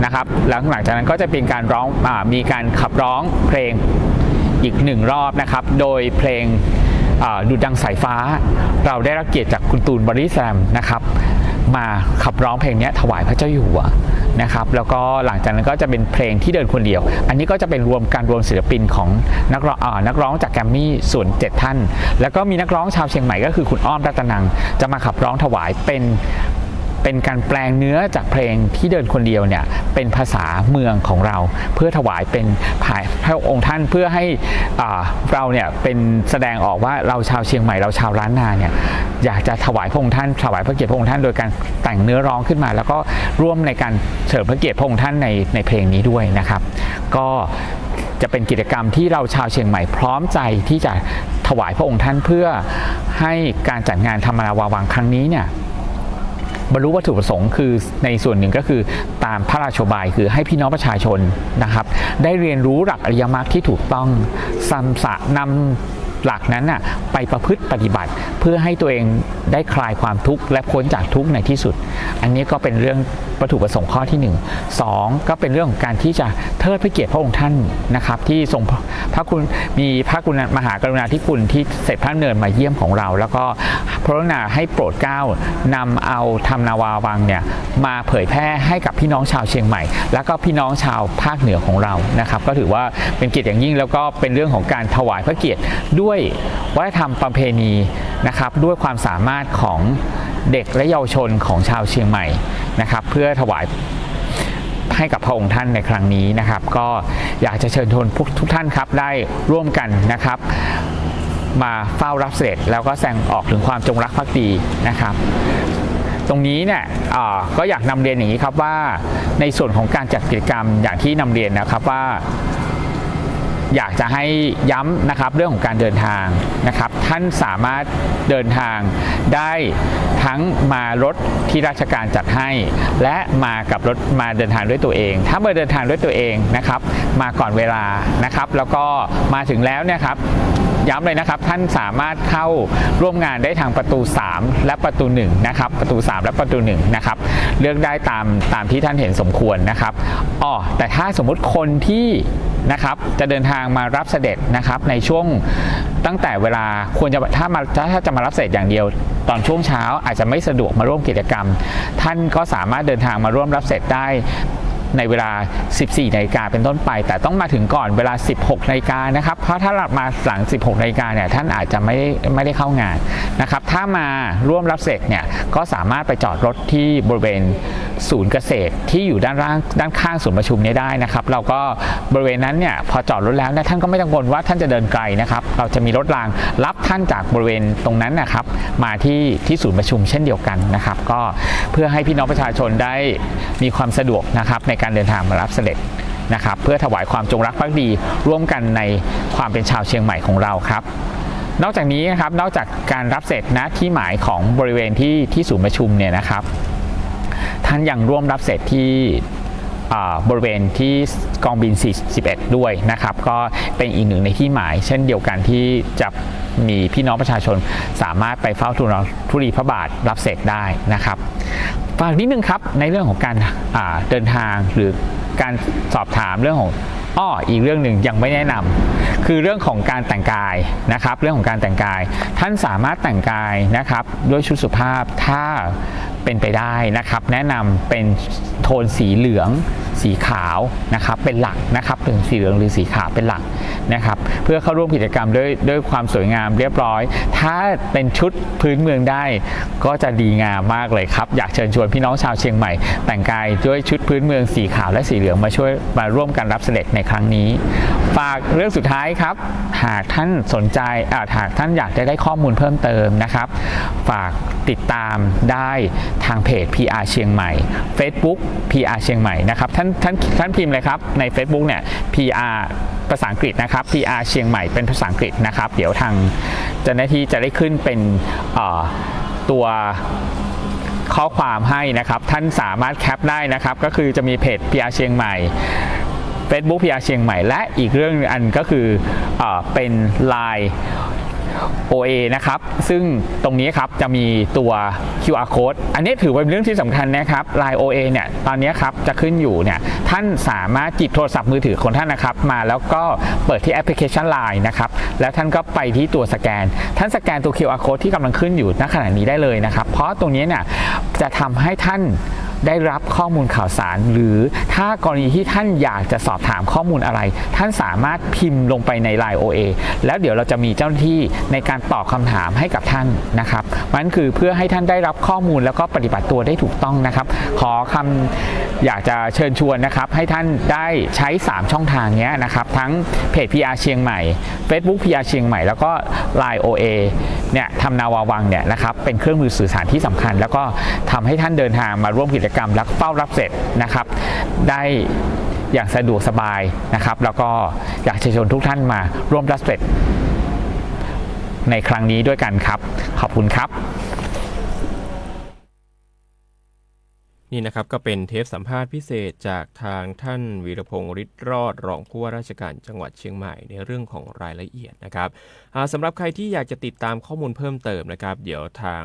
นะครับหลังจากนั้นก็จะเป็นการร้องมีการขับร้องเพลงอีก1 รอบนะครับโดยเพลงดุจดังสายฟ้าเราได้รับเกียรติจากคุณตูนบอดี้แสลมนะครับมาขับร้องเพลงนี้ถวายพระเจ้าอยู่หัวนะครับแล้วก็หลังจากนั้นก็จะเป็นเพลงที่เดินคนเดียวอันนี้ก็จะเป็นรวมศิลปินของนักร้องจากแกรมมี่ส่วน7ท่านแล้วก็มีนักร้องชาวเชียงใหม่ก็คือคุณอ้อมรัตนังจะมาขับร้องถวายเป็นการแปลงเนื้อจากเพลงที่เดินคนเดียวเนี่ยเป็นภาษาเมืองของเราเพื่อถวายเป็นพระองค์ท่านเพื่อให้เราเนี่ยเป็นแสดงออกว่าเราชาวเชียงใหม่เราชาวล้านนาเนี่ยอยากจะถวายพระองค์ท่านถวายพระเกียรติพระองค์ท่านโดยการแต่งเนื้อร้องขึ้นมาแล้วก็ร่วมในการเฉลิมพระเกียรติพระองค์ท่านในเพลงนี้ด้วยนะครับก็จะเป็นกิจกรรมที่เราชาวเชียงใหม่พร้อมใจที่จะถวายพระองค์ท่านเพื่อให้การจัดงานธรรมนาวาวังครั้งนี้เนี่ยบรรลุวัตถุประสงค์คือในส่วนหนึ่งก็คือตามพระราชบายคือให้พี่น้องประชาชนนะครับได้เรียนรู้หลักอริยมรรคที่ถูกต้องนำหลักนั้นน่ะไปประพฤติปฏิบัติเพื่อให้ตัวเองได้คลายความทุกข์และพ้นจากทุกข์ในที่สุดอันนี้ก็เป็นเรื่องวัตถุประสงค์ข้อที่1 2ก็เป็นเรื่องของการที่จะเทิดพระเกียรติพระองค์ท่านนะครับที่ทรงพระคุณมีพระมหากรุณาธิคุณที่เสด็จพระดำเนินมาเยี่ยมของเราแล้วก็พระกรุณาให้โปรดเกล้านำเอาธรรมนาวาวังเนี่ยมาเผยแพร่ให้กับพี่น้องชาวเชียงใหม่แล้วก็พี่น้องชาวภาคเหนือของเรานะครับก็ถือว่าเป็นเกียรติอย่างยิ่งแล้วก็เป็นเรื่องของการถวายพระเกียรติด้วยวัฒนธรรมประเพณีนะครับด้วยความสามารถของเด็กและเยาวชนของชาวเชียงใหม่นะครับเพื่อถวายให้กับพระองค์ท่านในครั้งนี้นะครับก็อยากจะเชิญชวนทุกท่านครับได้ร่วมกันนะครับมาเฝ้ารับเสด็จแล้วก็แสดงออกถึงความจงรักภักดีนะครับตรงนี้เนี่ยก็อยากนำเรียนอย่างนี้ครับว่าในส่วนของการจัดกิจกรรมอย่างที่นำเรียนนะครับว่า อยากจะให้ย้ำนะครับเรื่องของการเดินทางนะครับท่านสามารถเดินทางได้ทั้งมารถที่ราชการจัดให้และมากับรถมาเดินทางด้วยตัวเองถ้ามาเดินทางด้วยตัวเองนะครับมาก่อนเวลานะครับแล้วก็มาถึงแล้วเนี่ยครับย้ำเลยนะครับท่านสามารถเข้าร่วมงานได้ทางประตู3และประตู1นะครับประตู3และประตู1นะครับเลือกได้ตามที่ท่านเห็นสมควรนะครับแต่ถ้าสมมุติคนที่นะครับจะเดินทางมารับเสด็จนะครับในช่วงตั้งแต่เวลาควรจะถ้าจะมารับเสด็จอย่างเดียวตอนช่วงเช้าอาจจะไม่สะดวกมาร่วมกิจกรรมท่านก็สามารถเดินทางมาร่วมรับเสด็จได้ในเวลา 14 นาฬิกาเป็นต้นไปแต่ต้องมาถึงก่อนเวลา 16 นาฬิกานะครับเพราะถ้ามาหลัง 16 นาฬิกาเนี่ยท่านอาจจะไม่ได้เข้างานนะครับถ้ามาร่วมรับเสด็จเนี่ยก็สามารถไปจอดรถที่บริเวณศูนย์เกษตรที่อยู่ด้านข้างศูนย์ประชุมนี้ได้นะครับเราก็บริเวณนั้นเนี่ยพอจอดรถแล้วเนี่ยท่านก็ไม่ต้องกังวลว่าท่านจะเดินไกลนะครับเราจะมีรถรางรับท่านจากบริเวณตรงนั้นนะครับมาที่ศูนย์ประชุมเช่นเดียวกันนะครับก็เพื่อให้พี่น้องประชาชนได้มีความสะดวกนะครับในการเดินทางมารับเสด็จนะครับเพื่อถวายความจงรักภักดีร่วมกันในความเป็นชาวเชียงใหม่ของเราครับนอกจากนี้นะครับนอกจากการรับเสด็จณที่หมายของบริเวณที่ศูนย์ประชุมเนี่ยนะครับท่านยังร่วมรับเสด็จที่บริเวณที่กองบิน41ด้วยนะครับก็เป็นอีกหนึ่งในที่หมายเช่นเดียวกันที่จะมีพี่น้องประชาชนสามารถไปเฝ้าทูลพระบาทรับเสด็จได้นะครับฝากนิดนึงครับในเรื่องของการเดินทางหรือการสอบถามเรื่องของอีกเรื่องหนึ่งยังไม่แนะนำคือเรื่องของการแต่งกายนะครับเรื่องของการแต่งกายท่านสามารถแต่งกายนะครับด้วยชุดสุภาพถ้าเป็นไปได้นะครับแนะนำเป็นโทนสีเหลืองสีขาวนะครับเป็นหลักนะครับเป็นสีเหลืองหรือสีขาวเป็นหลักนะครับเพื่อเข้าร่วมกิจกรรมด้วยความสวยงามเรียบร้อยถ้าเป็นชุดพื้นเมืองได้ก็จะดีงามมากเลยครับอยากเชิญชวนพี่น้องชาวเชียงใหม่แต่งกายด้วยชุดพื้นเมืองสีขาวและสีเหลืองมาร่วมกันรับเสด็จในครั้งนี้ฝากเรื่องสุดท้ายครับหากท่านสนใจหากท่านอยากจะได้ข้อมูลเพิ่มเติมนะครับฝากติดตามได้ทางเพจ PR เชียงใหม่ Facebook PR เชียงใหม่นะครับท่านพิมพ์เลยครับใน Facebook เนี่ย PR ภาษาอังกฤษนะครับ PR เชียงใหม่เป็นภาษาอังกฤษนะครับเดี๋ยวทางเจ้าหน้าที่จะได้ขึ้นเป็นตัวข้อความให้นะครับท่านสามารถแคปได้นะครับก็คือจะมีเพจ PR เชียงใหม่ Facebook PR เชียงใหม่และอีกเรื่องอันก็คือเป็น Line OA นะครับซึ่งตรงนี้ครับจะมีตัว QR code อันนี้ถือว่าเป็นเรื่องที่สำคัญนะครับ Line OA เนี่ยตอนนี้ครับจะขึ้นอยู่เนี่ยท่านสามารถหยิบโทรศัพท์มือถือของท่านนะครับมาแล้วก็เปิดที่แอปพลิเคชัน Line นะครับแล้วท่านก็ไปที่ตัวสแกนท่านสแกนตัว QR code ที่กำลังขึ้นอยู่ณขณะนี้ได้เลยนะครับเพราะตรงนี้เนี่ยจะทำให้ท่านได้รับข้อมูลข่าวสารหรือถ้ากรณีที่ท่านอยากจะสอบถามข้อมูลอะไรท่านสามารถพิมพ์ลงไปใน Line OA แล้วเดี๋ยวเราจะมีเจ้าหน้าที่ในการตอบคำถามให้กับท่านนะครับมันคือเพื่อให้ท่านได้รับข้อมูลแล้วก็ปฏิบัติตัวได้ถูกต้องนะครับขออยากจะเชิญชวนนะครับให้ท่านได้ใช้3ช่องทางนี้นะครับทั้งเพจ PR เชียงใหม่ Facebook PR เชียงใหม่แล้วก็ Line OA เนี่ยทำนาวาวังเนี่ยนะครับเป็นเครื่องมือสื่อสารที่สำคัญแล้วก็ทำให้ท่านเดินทางมาร่วมกิจกรรมและเฝ้ารับเสด็จนะครับได้อย่างสะดวกสบายนะครับแล้วก็อยากเชิญชวนทุกท่านมาร่วมรับเสด็จในครั้งนี้ด้วยกันครับขอบคุณครับนี่นะครับก็เป็นเทปสัมภาษณ์พิเศษจากทางท่านวีรพงษ์ฤทธิ์รอดรองผู้ว่าราชการจังหวัดเชียงใหม่ในเรื่องของรายละเอียดนะครับสำหรับใครที่อยากจะติดตามข้อมูลเพิ่มเติมนะครับเดี๋ยวทาง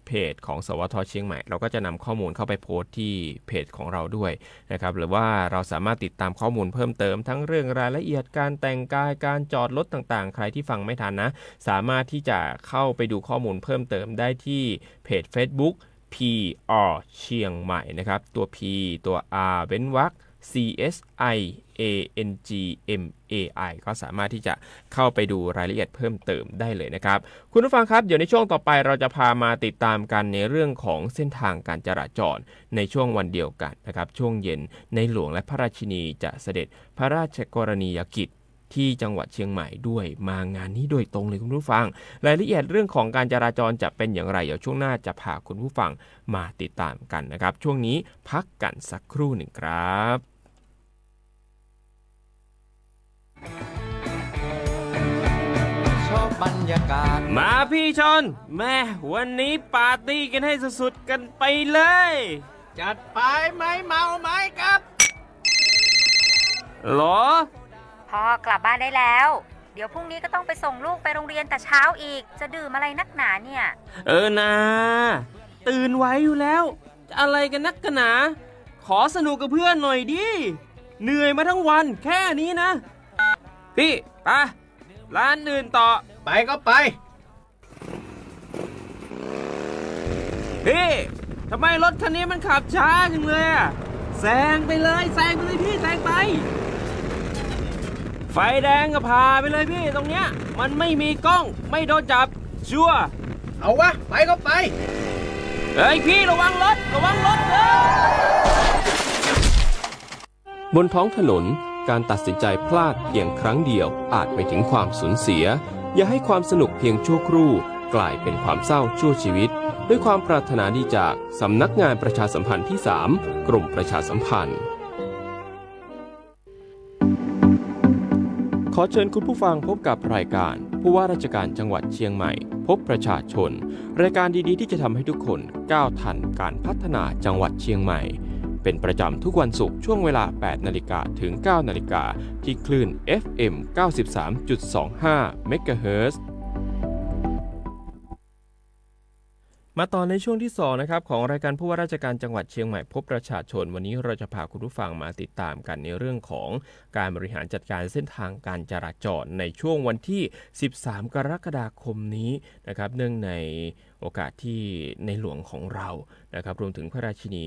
เพจของสวท.เชียงใหม่เราก็จะนำข้อมูลเข้าไปโพสต์ที่เพจของเราด้วยนะครับหรือว่าเราสามารถติดตามข้อมูลเพิ่มเติมทั้งเรื่องรายละเอียดการแต่งกายการจอดรถต่างๆใครที่ฟังไม่ทันนะสามารถที่จะเข้าไปดูข้อมูลเพิ่มเติมได้ที่เพจ Facebook PR เชียงใหม่นะครับตัว P ตัว R เว้นวรรค CSIANGMAI ก็สามารถที่จะเข้าไปดูรายละเอียดเพิ่มเติมได้เลยนะครับคุณผู้ฟังครับเดี๋ยวในช่วงต่อไปเราจะพามาติดตามกันในเรื่องของเส้นทางการจราจรในช่วงวันเดียวกันนะครับช่วงเย็นในหลวงและพระราชินีจะเสด็จพระราชกรณียกิจที่จังหวัดเชียงใหม่ด้วยมางานนี้โดยตรงเลยคุณผู้ฟังรายละเอียดเรื่องของการจราจรจะเป็นอย่างไรเดี๋ยวช่วงหน้าจะพาคุณผู้ฟังมาติดตามกันนะครับช่วงนี้พักกันสักครู่หนึ่งครับ บรรยากาศมาพี่ชนแม่วันนี้ปาร์ตี้กันให้สุดๆกันไปเลยจัดไปไหมเมาไหมครับหรอพ่อกลับบ้านได้แล้วเดี๋ยวพรุ่งนี้ก็ต้องไปส่งลูกไปโรงเรียนแต่เช้าอีกจะดื่มอะไรนักหนาเนี่ยนะตื่นไว้อยู่แล้วจะอะไรกันนักกันหนาขอสนุกกับเพื่อนหน่อยดิเหนื่อยมาทั้งวันแค่นี้นะพี่ไปร้านอื่นต่อไปก็ไปพี่ทำไมรถคันนี้มันขับช้าจังเลยอะแซงไปเลยพี่แซงไปไฟแดงก็พาไปเลยพี่ตรงเนี้ยมันไม่มีกล้องไม่โดนจับชัวร์เอาวะไปก็ไปเฮ้ยพี่ระวังรถบนท้องถนนการตัดสินใจพลาดเพียงครั้งเดียวอาจไปถึงความสูญเสียอย่าให้ความสนุกเพียงชั่วครู่กลายเป็นความเศร้าชั่วชีวิตด้วยความปรารถนาดีจากสำนักงานประชาสัมพันธ์ที่ 3 กรมประชาสัมพันธ์ขอเชิญคุณผู้ฟังพบกับรายการผู้ว่าราชการจังหวัดเชียงใหม่พบประชาชนรายการดีๆที่จะทำให้ทุกคนก้าวทันการพัฒนาจังหวัดเชียงใหม่เป็นประจำทุกวันศุกร์ช่วงเวลา 8 นาฬิกาถึง 9 นาฬิกาที่คลื่น FM 93.25 เมกะเฮิรตซ์มาต่อในช่วงที่2นะครับของรายการผู้ว่าราชการจังหวัดเชียงใหม่พบประชาชนวันนี้เราจะพาคุณผู้ฟังมาติดตามกันในเรื่องของการบริหารจัดการเส้นทางการจราจรในช่วงวันที่13กรกฎาคมนี้นะครับเนื่องในโอกาสที่ในหลวงของเรานะครับรวมถึงพระราชินี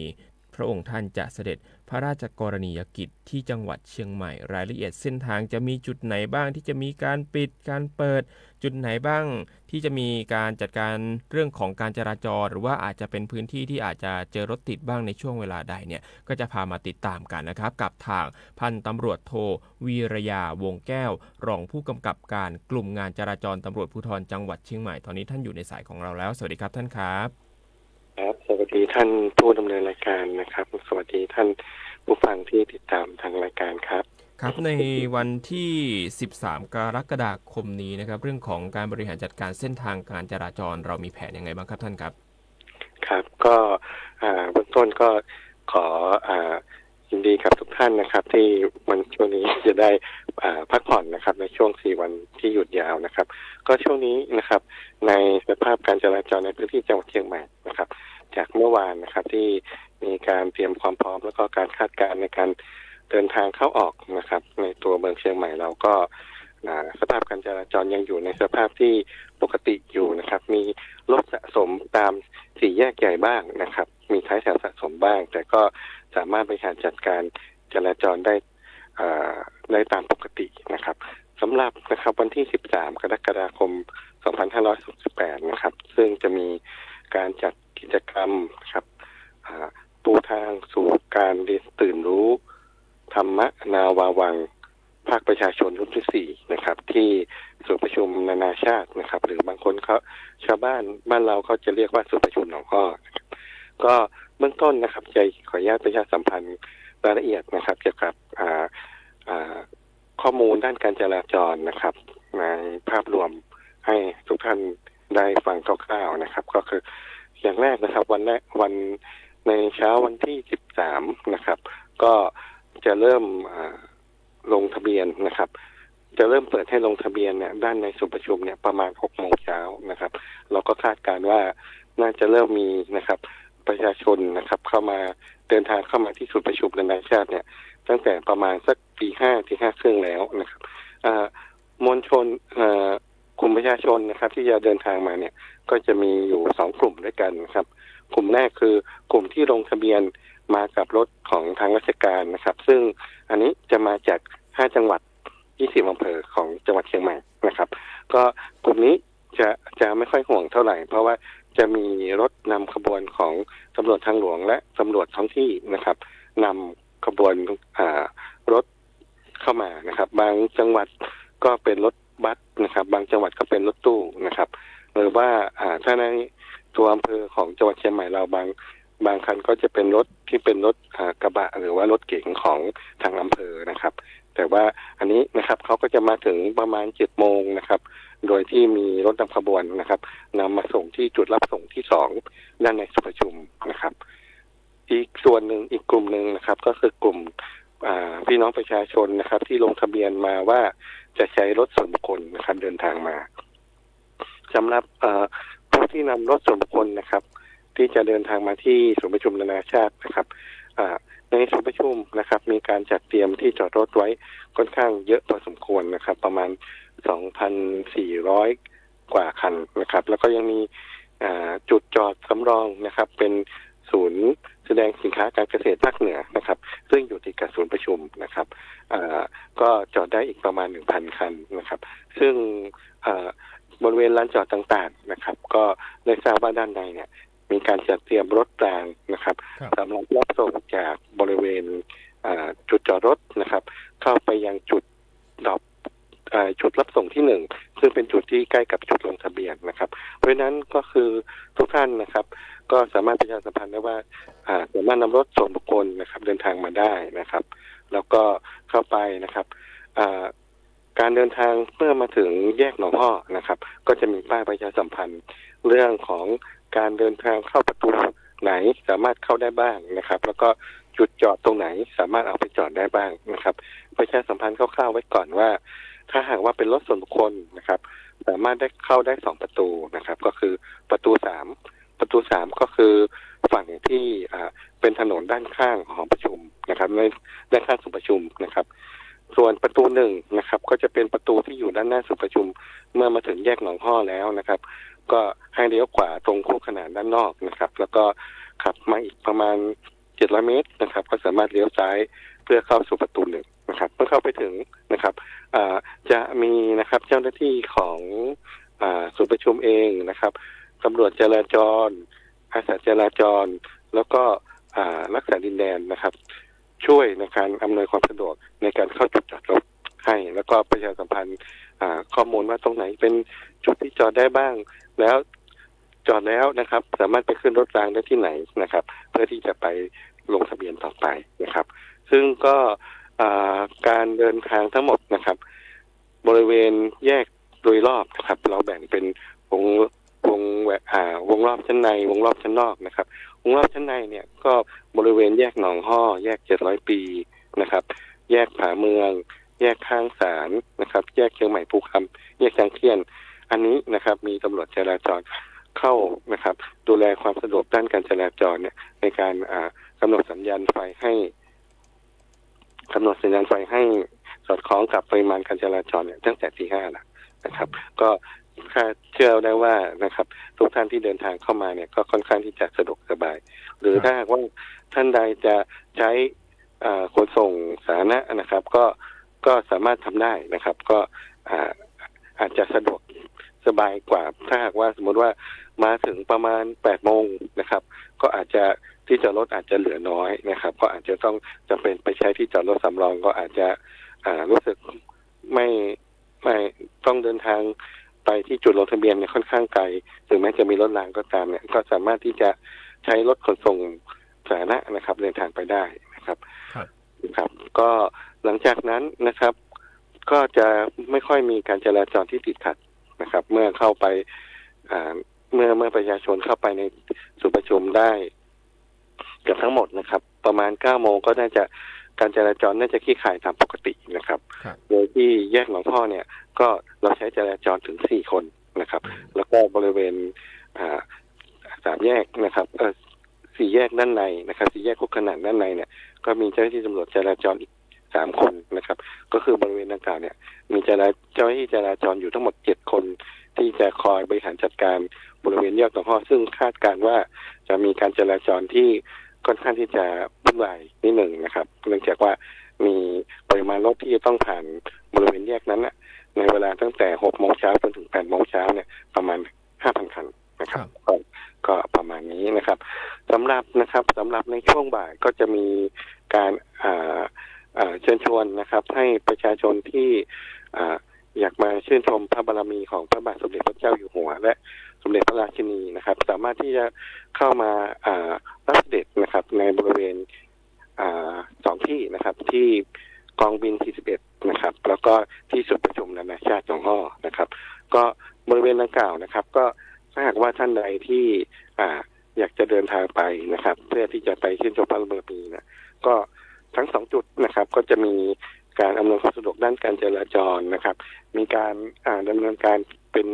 พระองค์ท่านจะเสด็จพระราชกรณียกิจที่จังหวัดเชียงใหม่รายละเอียดเส้นทางจะมีจุดไหนบ้างที่จะมีการปิดการเปิดจุดไหนบ้างที่จะมีการจัดการเรื่องของการจราจรหรือว่าอาจจะเป็นพื้นที่ที่อาจจะเจอรถติดบ้างในช่วงเวลาใดเนี่ยก็จะพามาติดตามกันนะครับกับทางพันตำรวจโทวีรยาวงแก้วรองผู้กำกับการกลุ่มงานจราจรตำรวจภูธรจังหวัดเชียงใหม่ตอนนี้ท่านอยู่ในสายของเราแล้วสวัสดีครับท่านครับครับสวัสดีท่านผู้ดำเนินรายการนะครับสวัสดีท่านผู้ฟังที่ติดตามทางรายการครับครับในวันที่13กรกฎาคมนี้นะครับเรื่องของการบริหารจัดการเส้นทางการจราจรเรามีแผนยังไงบ้างครับท่านครับครับก็เบื้องต้นก็ขอยินดีกับทุกท่านนะครับที่วันช่วงนี้จะได้พักผ่อนนะครับในช่วง4วันที่หยุดยาวนะครับก็ช่วงนี้นะครับในสภาพการจราจรในพื้นที่จังหวัดเชียงใหม่นะครับจากเมื่อวานนะครับที่มีการเตรียมความพร้อมแล้วก็การคาดการณ์ในการเดินทางเข้าออกนะครับในตัวเมืองเชียงใหม่เราก็สภาพการจราจรยังอยู่ในสภาพที่ปกติอยู่นะครับมีรถสะสมตามสี่แยกใหญ่บ้างนะครับมีท้ายแถวสะสมบ้างแต่ก็สามารถบริหารจัดการจราจรได้ตามปกตินะครับสำหรับนะครับวันที่13กรกฎาคม2568นะครับซึ่งจะมีการจัดกิจกรรมครับปูทางสู่การเรียนตื่นรู้ธรรมนาวาวังภาคประชาชนรุ่นที่4นะครับที่ศูนย์ประชุมนานาชาตินะครับหรือบางคนเขาชาวบ้านเราเขาจะเรียกว่าศูนย์ประชุมหนองอ้อก็เบื้องต้นนะครับจะขออนุญาตประชาสัมพันธ์รายละเอียดนะครับเกี่ยวกับข้อมูลด้านการจราจรนะครับในภาพรวมให้ทุกท่านได้ฟังคร่าวๆนะครับก็คืออย่างแรกนะครับวันในเช้าวันที่13นะครับก็จะเริ่มลงทะเบียนนะครับจะเริ่มเปิดให้ลงทะเบียนเนี่ยด้านในศูนย์ประชุมเนี่ยประมาณ 6 โมงเช้านะครับเราก็คาดการณ์ว่าน่าจะเริ่มมีนะครับประชาชนนะครับเข้ามาเดินทางเข้ามาที่ศูนย์ประชุมนานาชาติเนี่ยตั้งแต่ประมาณสักตี 5 ครึ่งแล้วนะครับมวลชนกลุ่มประชาชนนะครับที่จะเดินทางมาเนี่ยก็จะมีอยู่2กลุ่มด้วยกันนะครับกลุ่มแรกคือกลุ่มที่ลงทะเบียนมากับรถของทางราชการนะครับซึ่งอันนี้จะมาจาก5จังหวัด20อำเภอของจังหวัดเชียงใหม่นะครับก็กลุ่มนี้จะไม่ค่อยห่วงเท่าไหร่เพราะว่าจะมีรถนำขบวนของตำรวจทางหลวงและตำรวจท้องที่นะครับนำขบวนรถเข้ามานะครับบางจังหวัดก็เป็นรถบัสนะครับบางจังหวัดก็เป็นรถตู้นะครับหรือว่าถ้าในตัวอำเภอของจังหวัดเชียงใหม่เราบางคันก็จะเป็นรถที่เป็นรถกระบะหรือว่ารถเก๋งของทางอำเภอนะครับ แต่ว่าอันนี้นะครับเขาก็จะมาถึงประมาณ7 โมงนะครับโดยที่มีรถนำขบวนนะครับนำมาส่งที่จุดรับส่งที่2ด้านในศูนย์ประชุมนะครับอีกส่วนหนึ่งอีกกลุ่มหนึ่งนะครับก็คือกลุ่มพี่น้องประชาชนนะครับที่ลงทะเบียนมาว่าจะใช้รถส่วนบุคคลนะครับเดินทางมาสำหรับผู้ที่นำรถส่วนบุคคลนะครับที่จะเดินทางมาที่ศูนย์ประชุมนานาชาตินะครับในศูนย์ประชุมนะครับมีการจัดเตรียมที่จอดรถไว้ค่อนข้างเยอะพอสมควรนะครับประมาณ 2,400 กว่าคันนะครับแล้วก็ยังมีจุดจอดสำรองนะครับเป็นศูนย์แสดงสินค้าการเกษตรภาคเหนือนะครับซึ่งอยู่ติดกับศูนย์ประชุมนะครับก็จอดได้อีกประมาณ 1,000 คันนะครับซึ่งบริเวณลานจอดต่างๆนะครับก็ได้ทราบว่าด้านในเนี่ยมีการจัดเตรียมรถรางนะครับสำหรับรับส่งจากบริเวณจุดจอดรถนะครับเข้าไปยังจุดจุดรับส่งที่1ซึ่งเป็นจุดที่ใกล้กับจุดลงทะเบียนนะครับเพราะฉะนั้นก็คือทุกท่านนะครับก็สามารถประชาสัมพันธ์ได้ว่าสามารถนำรถส่วนบุคคลนะครับเดินทางมาได้นะครับแล้วก็เข้าไปนะครับการเดินทางเมื่อมาถึงแยกหนองฮ้อนะครับก็จะมีป้ายประชาสัมพันธ์เรื่องของการเดินทางเข้าประตูไหนสามารถเข้าได้บ้างนะครับแล้วก็จุดจอดตรงไหนสามารถเอาไปจอดได้บ้างนะครับประชาสัมพันธ์คร่าวๆไว้ก่อนว่าถ้าหากว่าเป็นรถส่วนบุคคลนะครับสามารถได้เข้าได้2ประตูนะครับก็คือประตู3ก็คือฝั่งที่เป็นถนนด้านข้างหอประชุมนะครับในด้านข้างศูนย์ประชุมนะครับส่วนประตู1นะครับก็จะเป็นประตูที่อยู่ด้านหน้าศูนย์ประชุมเมื่อมาถึงแยกหนองฮ้อแล้วนะครับก็ให้เลี้ยวขวาตรงคู่ขนานด้านนอกนะครับแล้วก็ขับมาอีกประมาณ700 เมตรนะครับก็สามารถเลี้ยวซ้ายเพื่อเข้าสู่ประตู1นะครับเมื่อเข้าไปถึงนะครับจะมีนะครับเจ้าหน้าที่ของศูนย์ประชุมเองนะครับตำรวจจราจรอาสาจราจรแล้วก็รักษาดินแดนนะครับช่วยในการอำนวยความสะดวกในการเข้าจุดจอดรถให้แล้วก็ประชาสัมพันธ์ข้อมูลว่าตรงไหนเป็นจุดที่จอดได้บ้างแล้วจอดแล้วนะครับสามารถไปขึ้นรถรางได้ที่ไหนนะครับเพื่อที่จะไปลงทะเบียนต่อไปนะครับซึ่งก็การเดินทางทั้งหมดนะครับบริเวณแยกโดยรอบนะครับเราแบ่งเป็นวงรอบชั้นในวงรอบชั้นนอกนะครับวงรอบชั้นในเนี่ยก็บริเวณแยกหนองฮ้อแยก700 ปีนะครับแยกผาเมืองแยกข้างศาลนะครับแยกเชียงใหม่ภูคำแยกจางเทียนอันนี้นะครับมีตำรวจจราจรเข้านะครับดูแลความสะดวกด้านการจราจรเนี่ยในการกำหนดสัญญาณไฟให้สอดคล้องกับปริมาณการจราจรเนี่ยตั้งแต่ตี 5แล้วนะครับก็เชื่อได้ว่านะครับทุกท่านที่เดินทางเข้ามาเนี่ยก็ค่อนข้างที่จะสะดวกสบายหรือถ้าหากว่าท่านใดจะใช้ขนส่งสาธารณะนะครับก็สามารถทำได้นะครับก็อาจจะสะดวกสบายกว่าถ้าหากว่าสมมติว่ามาถึงประมาณ8 โมงนะครับก็อาจจะที่จอดรถอาจจะเหลือน้อยนะครับก็อาจจะต้องจำเป็นไปใช้ที่จอดรถสำรองก็อาจจะรู้สึกไม่ต้องเดินทางไปที่จุดลงทะเบียนเนี่ยค่อนข้างไกลถึงแม้จะมีรถรางก็ตามเนี่ยก็สามารถที่จะใช้รถขนส่งสาธารณะนะครับเดินทางไปได้นะครับครับก็หลังจากนั้นนะครับก็จะไม่ค่อยมีการจราจรที่ติดขัดนะครับเมื่อเข้าไปเมื่อประชาชนเข้าไปในศูนย์ประชุมได้เกือบทั้งหมดนะครับประมาณ 9 โมงก็น่าจะการจราจรน่าจะคลี่คลายตามปกตินะครับโดยที่แยกหนองฮ้อเนี่ยก็เราใช้จราจรถึง4 คนนะครับแล้วก็บริเวณ3 แยกนะครับ4 แยกด้านในนะครับ4 แยกคู่ขนานด้านในเนี่ยก็มีเจ้าหน้าที่ตำรวจจราจรอีก3 คนนะครับก็คือบริเวณดังกล่าวเนี่ยมีเจ้าหน้าที่จราจรอยู่ทั้งหมด7 คนที่จะคอยบริหารจัดการบริเวณแยกหนองฮ้อซึ่งคาดการณ์ว่าจะมีการจราจรที่ค่อนข้างที่จะวุ่นวายนิดหนึ่งนะครับเนื่องจากว่ามีปริมาณรถที่ต้องผ่านบริเวณแยกนั้นในเวลาตั้งแต่ 6 โมงเช้าจนถึง 8 โมงเช้าเนี่ยประมาณ 5,000 คันนะครับก็ประมาณนี้นะครับสำหรับในช่วงบ่ายก็จะมีการเชิญชวนนะครับให้ประชาชนที่อยากมาชื่นชมพระบารมีของพระบาทสมเด็จพระเจ้าอยู่หัวและสมเด็จพระราชินีนะครับสามารถที่จะเข้ามารับเสด็จนะครับในบริเวณ2 ที่นะครับที่ กองบินที่11นะครับแล้วก็ที่ศูนย์ประชุมนานาชาติจงฮ้อนะครับก็บริเวณดังกล่าวนะครับก็ถ้าหากว่าท่านใดที่อยากจะเดินทางไปนะครับเพื่อที่จะไปชื่นชมพระบรมีนะก็ทั้ง2จุดนะครับก็จะมีการอำนวยความสะดวกด้านการจราจรนะครับมีการดำเนินการเป็น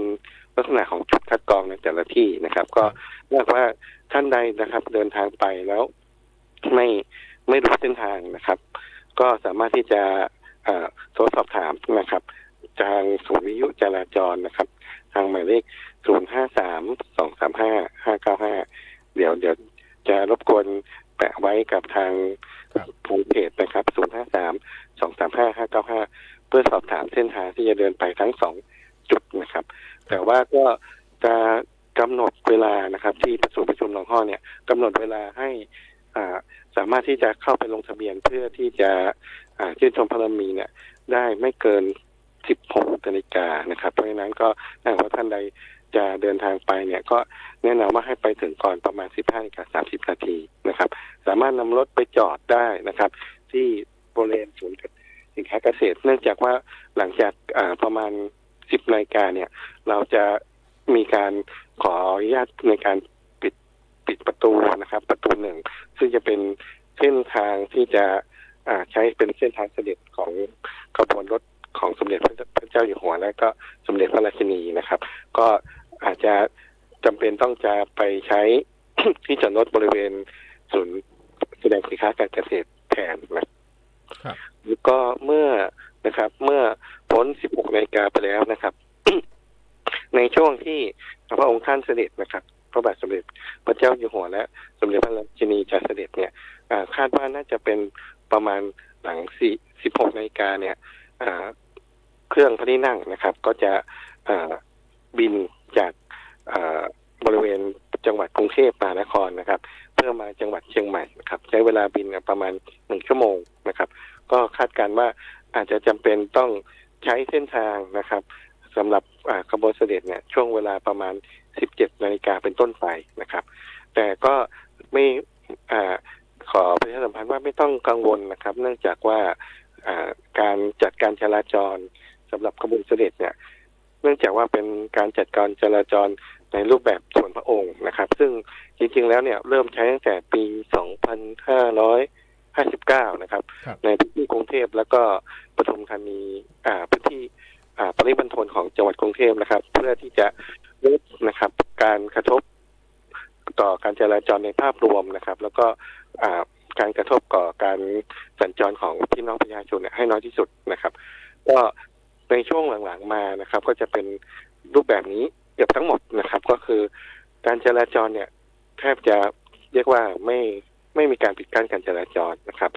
ลักษณะของจุดคัดกรองในแต่ละที่นะครับก็เรียกว่าท่านใดนะครับเดินทางไปแล้วไม่รู้เส้นทางนะครับก็สามารถที่จะโทรสอบถามนะครับทางศูนย์วิทยุจราจรนะครับทางหมายเลข053-235-595เดี๋ยวจะรบกวนแปะไว้กับทางเพจนะครับ053-235-595เพื่อสอบถามเส้นทางที่จะเดินไปทั้ง2จุดนะครับแต่ว่าก็จะกำหนดเวลานะครับที่ศูนย์ประชุมหนองฮ้อเนี่ยกำหนดเวลาให้สามารถที่จะเข้าไปลงทะเบียนเพื่อที่จะชื่นชมพระบารมีเนี่ยได้ไม่เกิน 16 นาฬิกานะครับเพราะฉะนั้นก็ถ้าว่าท่านใดจะเดินทางไปเนี่ยก็แนะนำว่าให้ไปถึงก่อนประมาณ 15:30 นาทีนะครับสามารถนำรถไปจอดได้นะครับที่บริเวณศูนย์สินค้าเกษตรเนื่องจากว่าหลังจากประมาณ 10 นาฬิกาเนี่ยเราจะมีการขออนุญาตในการปิดประตูนะครับประตู1ซึ่งจะเป็นเส้นทางที่จะใช้เป็นเส้นทางเสด็จของขบวนรถของสมเด็จพระเจ้าอยู่หัวและก็สมเด็จพระราชินีนะครับก็อาจจะจำเป็นต้องจะไปใช้ ที่จอดรถบริเวณศูนย์แสดงสินค้าการเกษตรแทนนะครับแล้วก็เมื่อพ้น 16 นาฬิกาไปแล้วนะครับ ในช่วงที่พระองค์ท่านเสด็จนะครับพระบาทสมเด็จพระเจ้าอยู่หัวและสมเด็จพระราชินีจะเสด็จเนี่ยคาดว่าน่าจะเป็นประมาณหลัง 16 นาฬิกาเนี่ยเครื่องพระที่นั่งนะครับก็จะบินจากบริเวณจังหวัดกรุงเทพมหานครนะครับเพื่อมาจังหวัดเชียงใหม่นะครับใช้เวลาบินประมาณ1 ชั่วโมงนะครับก็คาดการณ์ว่าอาจจะจำเป็นต้องใช้เส้นทางนะครับสำหรับขบวนเสด็จเนี่ยช่วงเวลาประมาณ 17 นาฬิกาเป็นต้นไปนะครับแต่ก็ไม่ขอประชาสัมพันธ์ว่าไม่ต้องกังวลนะครับเนื่องจากว่าการจัดการจราจรสำหรับขบวนเสด็จเนี่ยเนื่องจากว่าเป็นการจัดการจราจรในรูปแบบส่วนพระองค์นะครับซึ่งจริงๆแล้วเนี่ยเริ่มใช้ตั้งแต่ปี 2559 นะครับในพื้นที่กรุงเทพแล้วก็ปทุมธานีพื้นที่ปริมณฑลของจังหวัดกรุงเทพนะครับเพื่อที่จะลดนะครับการกระทบต่อการจราจรในภาพรวมนะครับแล้วก็การกระทบต่อการสัญจรของพี่น้องประชาชนให้น้อยที่สุดนะครับก็ในช่วงหลังๆมานะครับก็จะเป็นรูปแบบนี้เกือบทั้งหมดนะครับก็คือการจราจรเนี่ยแทบจะเรียกว่าไม่มีการปิดกั้นการจราจรนะครับ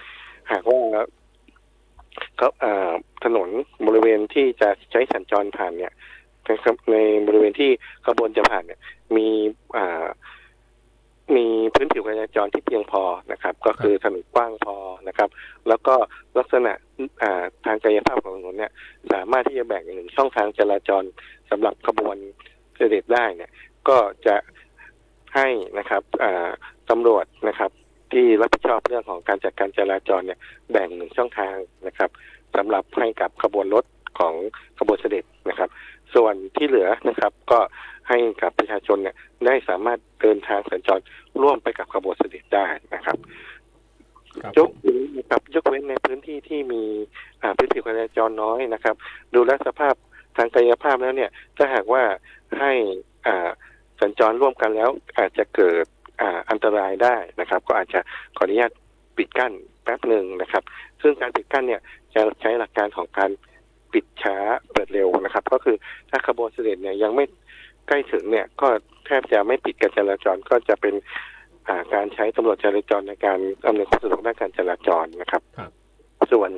หากว่าถนนบริเวณที่จะใช้สัญจรผ่านเนี่ยในบริเวณที่ขบวนจะผ่านเนี่ยมีพื้นผิวการจราจรที่เพียงพอนะครับก็คือถนนกว้างพอนะครับแล้วก็ลักษณะทางกายภาพของถนนเนี่ยสามารถที่จะแบ่ง1ช่องทางจราจรสำหรับขบวนเสด็จได้เนี่ยก็จะให้นะครับตำรวจนะครับที่รับผิดชอบเรื่องของการจัดการจราจรเนี่ยแบ่ง1ช่องทางนะครับสำหรับให้กับขบวนรถของขบวนเสด็จนะครับส่วนที่เหลือนะครับก็ให้กับประชาชนเนี่ยได้สามารถเดินทางสัญจรร่วมไปกับขบวนเสด็จได้นะครับยกเว้นในพื้นที่ที่มีพื้นผิวการจราจรน้อยนะครับดูแลสภาพทางกายภาพแล้วเนี่ยถ้าหากว่าให้สัญจรร่วมกันแล้วอาจจะเกิดอันตรายได้นะครับก็อาจจะขออนุญาตปิดกั้นแป๊บหนึ่งนะครับซึ่งการปิดกั้นเนี่ยจะใช้หลักการของการปิดช้าเปิดเร็วนะครับก็คือถ้าขบวนเสด็จเนี่ยยังไม่ใกล้ถึงเนี่ยก็แทบจะไม่ปิดการจราจรก็จะเป็นการใช้ตำรวจจราจรในการอำนวยความสะดวกด้านการจราจรนะครับส่วน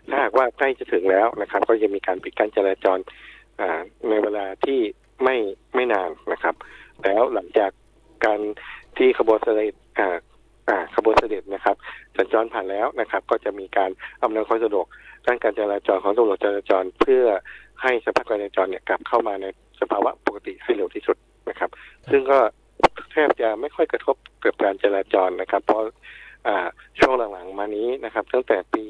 ถ้าหากว่าใกล้จะถึงแล้วนะครับก็จะมีการปิดการจราจรในเวลาที่ไม่นานนะครับแล้วหลังจากการที่ขบวนเสด็จนะครับสัญจรผ่านแล้วนะครับก็จะมีการอำนวยความสะดวกด้านการจราจรของตำรวจจราจรเพื่อให้สภาพการจราจรเนี่ยกลับเข้ามาในสภาวะปกติให้เร็วที่สุดนะครับซึ่งก็แทบจะไม่ค่อยกระทบกับการจราจรนะครับเพราะ ช่วงหลังๆมานี้นะครับตั้งแต่ปี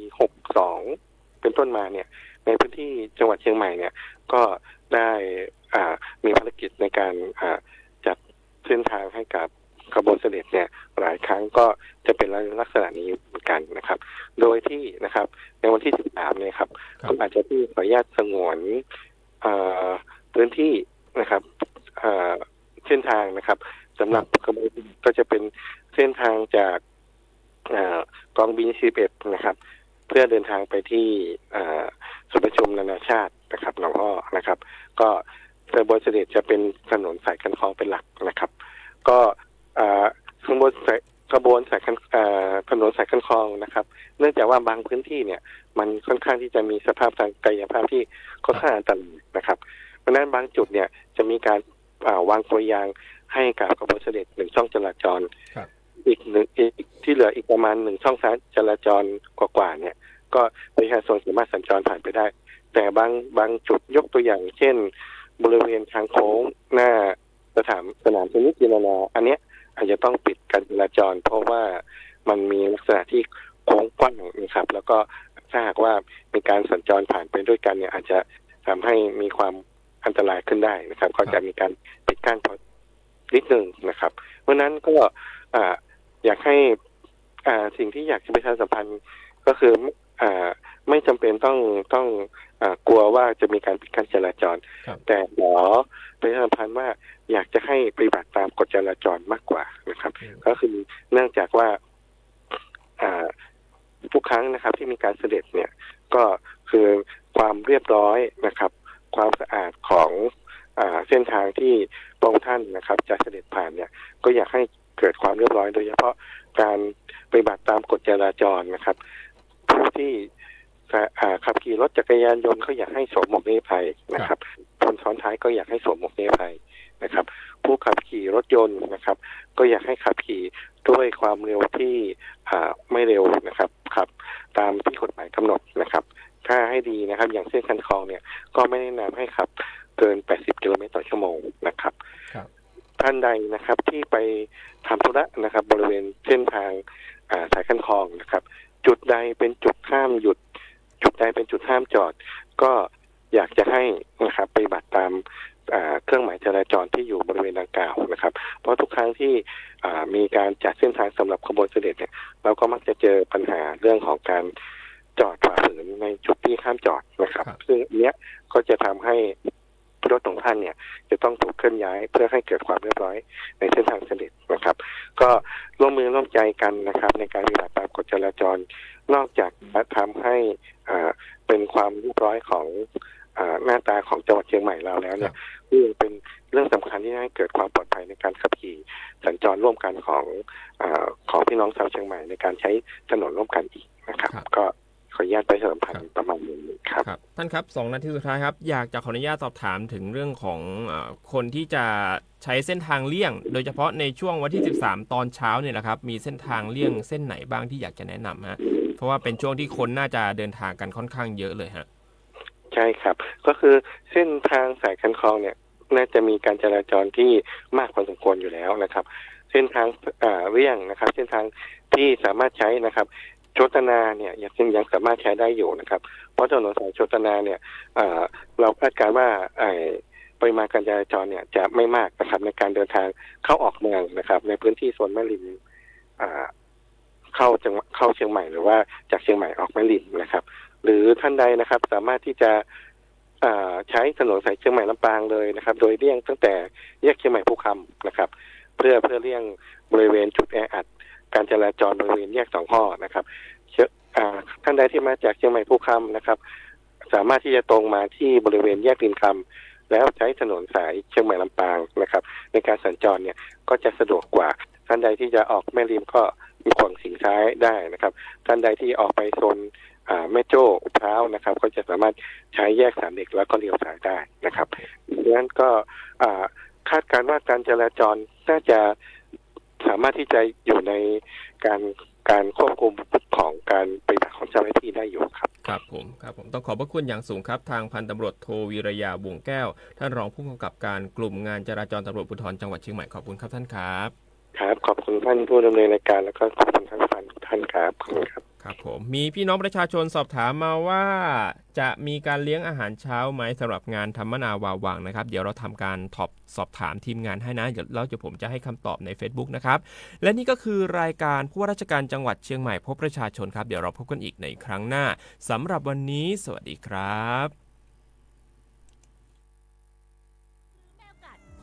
62เป็นต้นมาเนี่ยในพื้นที่จังหวัดเชียงใหม่เนี่ยก็ได้มีภารกิจในการจัดเส้นทางให้กับขบวนเสด็จเนี่ยหลายครั้งก็จะเป็นลักษณะนี้เหมือนกันนะครับโดยที่นะครับในวันที่13เนี่ยครับก็อาจจะที่ขออนุญาตสงวนพื้นที่นะครับเส้นทางนะครับสำหรับขบวนก็จะเป็นเส้นทางจากกองบิน11นะครับเพื่อเดินทางไปที่ศูนย์ประชุมนานาชาตินะครับหนองอ้อนะครับก็ขบวนเสด็จจะเป็นถนนสายคันคลองเป็นหลักนะครับก็ขบวนสายถนนสายคันคลองนะครับเนื่องจากว่าบางพื้นที่เนี่ยมันค่อนข้างที่จะมีสภาพทางกายภาพที่ค่อนข้างอันตรายนะครับเพราะนั้นบางจุดเนี่ยจะมีการวางกลวยยางให้กับขบวนเสด็จ1ช่องจราจรอีกที่เหลืออีกประมาณ1ช่องจราจรกว่าๆเนี่ยก็ประชาชนสามารถสัญจรผ่านไปได้แต่บางจุดยกตัวอย่างเช่นบริเวณทางโค้งหน้าสนามเทนนิสกีฬาอันเนี้ยอาจจะต้องปิดการจราจรเพราะว่ามันมีลักษณะที่โค้งกว้างนะครับแล้วก็ถ้าหากว่ามีการสัญจรผ่านไปด้วยกันเนี่ยอาจจะทำให้มีความอันตรายขึ้นได้นะครับก็จะมีการปิดกั้นนิดนึงนะครับเพราะนั้นก็อยากให้สิ่งที่อยากจะประชาสัมพันธ์ก็คือไม่จำเป็นต้องกลัวว่าจะมีการปิดกั้นจราจรแต่ขอประชาสัมพันธ์ว่าอยากจะให้ปฏิบัติตามกฎจราจรมากกว่านะครับก็คือเนื่องจากว่าทุกครั้งนะครับที่มีการเสด็จเนี่ยก็คือความเรียบร้อยนะครับความสะอาดของเส้นทางที่พระองค์ท่านนะครับจะเสด็จผ่านเนี่ยก็อยากให้เกิดความเรียบร้อยโดยเฉพาะการปฏิบัติตามกฎจราจรนะครับผู้ที่ขับขี่รถจักรยานยนต์เขาอยากให้สวมหมวกนิรภัยนะครับคนซ้อนท้ายก็อยากให้สวมหมวกนิรภัยนะครับผู้ขับขี่รถยนต์นะครับก็อยากให้ขับขี่ด้วยความเร็วที่ไม่เร็วนะครับขับตามที่กฎหมายกำหนดนะครับถ้าให้ดีนะครับอย่างเส้นคันคลองเนี่ยก็ไม่แนะนำให้ขับเกิน80 กิโลเมตรต่อชั่วโมงนะครับท่านใดนะครับที่ไปทำธุระนะครับบริเวณเส้นทางสายคันคลองนะครับจุดใดเป็นจุดห้ามหยุดจุดใดเป็นจุดห้ามจอดก็อยากจะให้นะครับปฏิบัติตามเครื่องหมายจราจรที่อยู่บริเวณดังกล่าวนะครับเพราะทุกครั้งที่มีการจัดเส้นทางสำหรับขบวนเสด็จเนี่ยเราก็มักจะเจอปัญหาเรื่องของการจอดฝ่าฝืนในจุดที่ห้ามจอดนะครับซึ่งเนี้ยก็จะทำให้รถของท่านเนี่ยจะต้องถูกเคลื่อนย้ายเพื่อให้เกิดความเรียบร้อยในเส้นทางเสด็จนะครับก็ร่วมมือร่วมใจกันนะครับในการปฏิบัติตามกฎจราจรนอกจากจะทำให้เป็นความเรียบร้อยของหน้าตาของจังหวัดเชียงใหม่เราแล้วเนี่ยยังเป็นเรื่องสำคัญที่ให้เกิดความปลอดภัยในการขับขี่สัญจรร่วมกันของพี่น้องชาวเชียงใหม่ในการใช้ถนนร่วมกันอีกนะครับก็ขออนุญาตไปเสริมพันธ์ประมาณนี้ครับท่านครับ2 นาทีสุดท้ายครับอยากจะขออนุญาตสอบถามถึงเรื่องของคนที่จะใช้เส้นทางเลี่ยงโดยเฉพาะในช่วงวันที่13ตอนเช้าเนี่ยนะครับมีเส้นทางเลี่ยงเส้นไหนบ้างที่อยากจะแนะนำฮะเพราะว่าเป็นช่วงที่คนน่าจะเดินทางกันค่อนข้างเยอะเลยฮะใช่ครับก็คือเส้นทางสายคันคลองเนี่ยน่าจะมีการจราจรที่มากพอสมควรอยู่แล้วนะครับเส้นทางเลี่ยงนะครับเส้นทางที่สามารถใช้นะครับโชตนาเนี่ยยังสามารถใช้ได้อยู่นะครับเพราะถนนสายโชตนาเนี่ยเราคาดการณ์ว่าปริมาณการจราจรเนี่ยจะไม่มากนะครับในการเดินทางเข้าออกเมืองนะครับในพื้นที่โซนแม่ริมเข้าเชียงใหม่หรือว่าจากเชียงใหม่ออกแม่ริมนะครับหรือท่านใดนะครับสามารถที่จะใช้ถนนสายเชียงใหม่ลำปางเลยนะครับโดยเลี่ยงตั้งแต่แยกเชียงใหม่ภูคำนะครับเพื่อเลี่ยงบริเวณจุดแออัดการจราจรบริเวณแยก2 ข้อนะครับท่านใดที่มาจากเชียงใหม่ภูคำนะครับสามารถที่จะตรงมาที่บริเวณแยกริมคำแล้วใช้ถนนสายเชียงใหม่ลำปางนะครับในการสัญจรเนี่ยก็จะสะดวกกว่าท่านใดที่จะออกแม่ริมก็มีขวางสิงซ้ายได้นะครับท่านใดที่ออกไปโซนแม่โจ้อุพร้าวนะครับก็จะสามารถใช้แยกสามเหล็กแล้วก็เลี้ยวซ้ายได้นะครับดังนั้นก็คาดการณ์ว่าการจราจรน่าจะสามารถที่จะอยู่ในการควบคุมของการปฏิบัติของเจ้าหน้าที่ได้อยู่ครับครับผมต้องขอบพระคุณอย่างสูงครับทางพันตำรวจโทวีรยาวงแก้วท่านรองผู้กำกับการกลุ่มงานจราจรตำรวจภูธรจังหวัดเชียงใหม่ขอบคุณครับท่านครับครับขอบคุณท่านผู้ดำเนินรายการแล้วก็ขอบคุณท่านผู้ฟังทุกท่าน ท่านครับขอบคุณครับ ครับผมมีพี่น้องประชาชนสอบถามมาว่าจะมีการเลี้ยงอาหารเช้าไหมสำหรับงานธรรมนาวาวังนะครับเดี๋ยวเราทำการสอบถามทีมงานให้นะแล้วเดี๋ยวผมจะให้คำตอบใน Facebook นะครับและนี่ก็คือรายการผู้ว่าราชการจังหวัดเชียงใหม่พบประชาชนครับเดี๋ยวเราพบกันอีกในครั้งหน้าสำหรับวันนี้สวัสดีครับ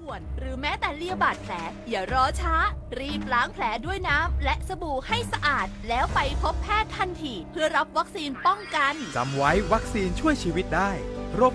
ข่วนหรือแม้แต่เลียบาดแผลอย่ารอช้ารีบล้างแผลด้วยน้ำและสบู่ให้สะอาดแล้วไปพบแพทย์ทันทีเพื่อรับวัคซีนป้องกัน จำไว้วัคซีนช่วยชีวิตได้โรค